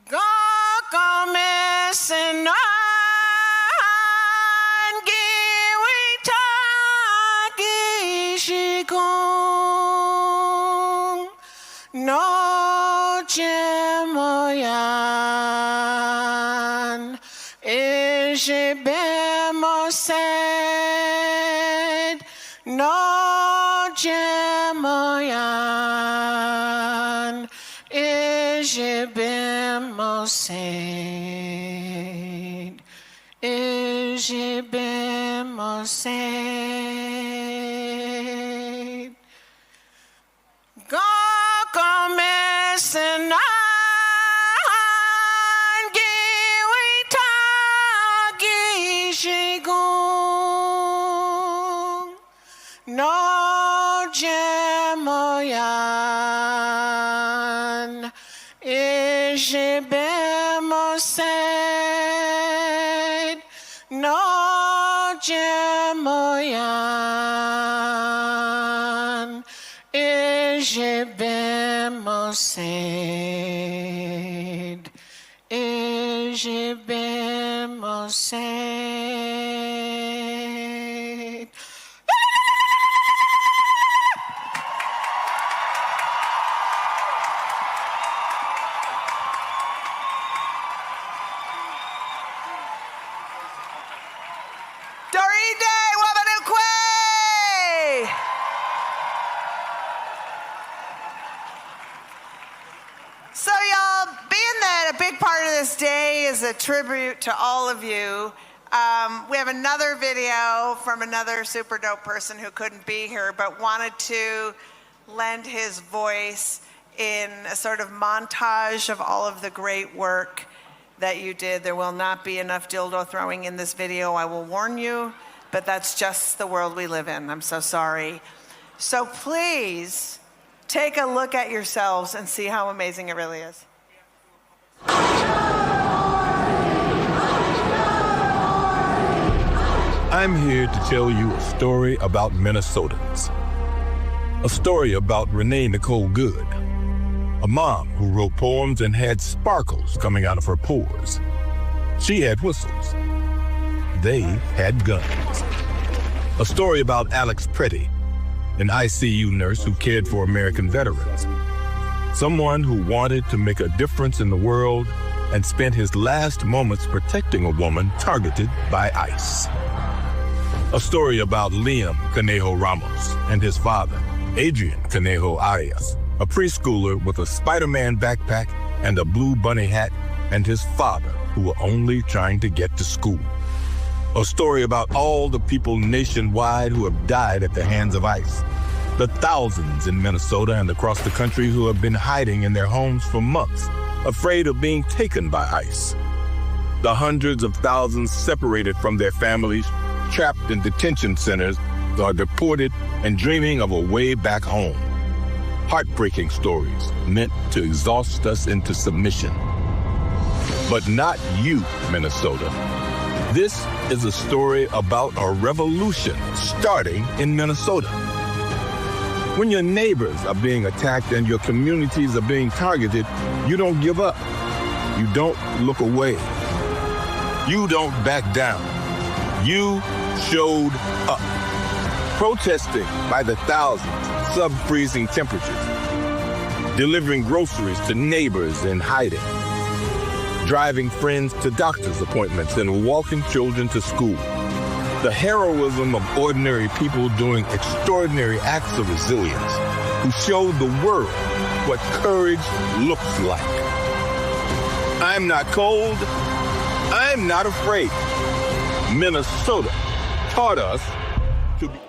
Go komisenan giwitaki shigung no Jimoyan Ijibimosed no Jimoyan Ijibimosed Ijibimosed Go komisenan giwitaki shigung no Jimoyan Ijibimosed No Jemoyan Ijibimosaid Ijibimosaid. Doride Wabanukwe! So y'all, being that a big part of this day is a tribute to all of you, we have another video from another super dope person who couldn't be here but wanted to lend his voice in a sort of montage of all of the great work that you did. There will not be enough dildo throwing in this video, I will warn you, but that's just the world we live in. I'm so sorry. So please take a look at yourselves and see how amazing it really is. I'm here to tell you a story about Minnesotans. A story about Renee Nicole Good, a mom who wrote poems and had sparkles coming out of her pores. She had whistles. They had guns. A story about Alex Pretty, an ICU nurse who cared for American veterans. Someone who wanted to make a difference in the world and spent his last moments protecting a woman targeted by ICE. A story about Liam Conejo Ramos and his father, Adrian Conejo Arias, a preschooler with a Spider-Man backpack and a blue bunny hat, and his father, who were only trying to get to school. A story about all the people nationwide who have died at the hands of ICE. The thousands in Minnesota and across the country who have been hiding in their homes for months, afraid of being taken by ICE. The hundreds of thousands separated from their families, trapped in detention centers, or deported and dreaming of a way back home. Heartbreaking stories meant to exhaust us into submission. But not you, Minnesota. This is a story about a revolution starting in Minnesota. When your neighbors are being attacked and your communities are being targeted, you don't give up. You don't look away. You don't back down. You showed up. Protesting by the thousands, sub-freezing temperatures. Delivering groceries to neighbors in hiding. Driving friends to doctor's appointments and walking children to school. The heroism of ordinary people doing extraordinary acts of resilience who showed the world what courage looks like. I'm not cold. I'm not afraid. Minnesota taught us to be.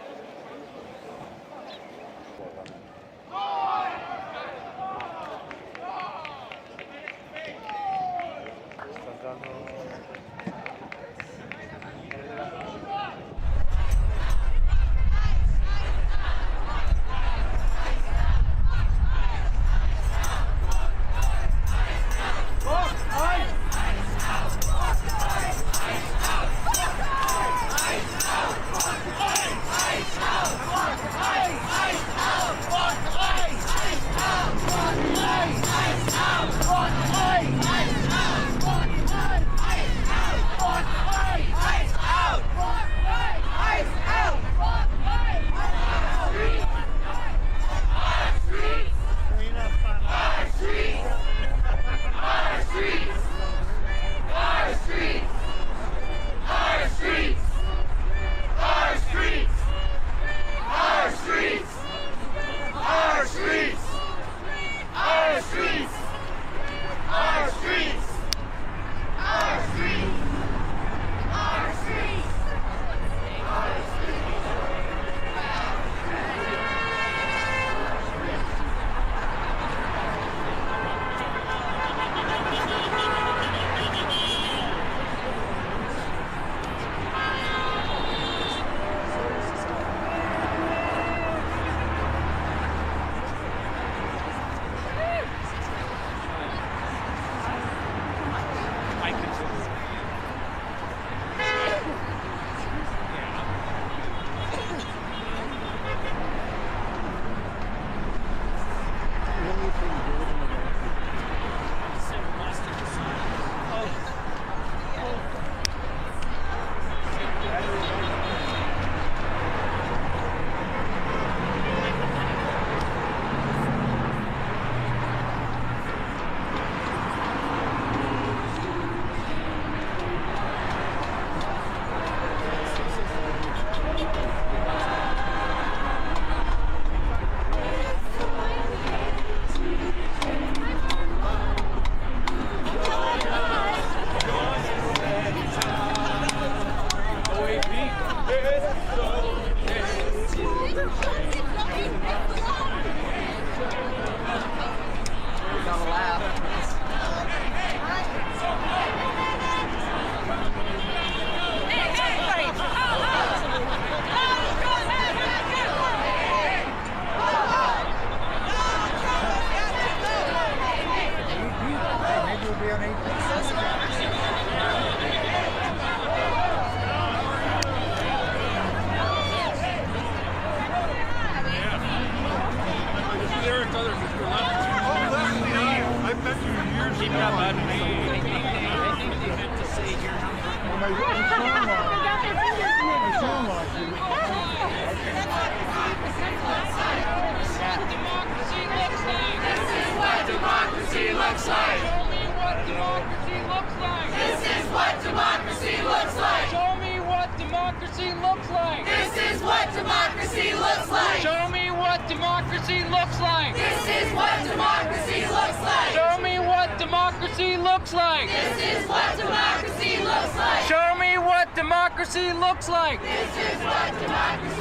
Democracy looks like. Show me what democracy looks like. This is what democracy looks like. Show me what democracy looks like. This is what democracy looks like. Show me what democracy looks like. This is what democracy looks like. Show me what democracy looks like. This is what democracy looks like. Show me what democracy looks like. This is what democracy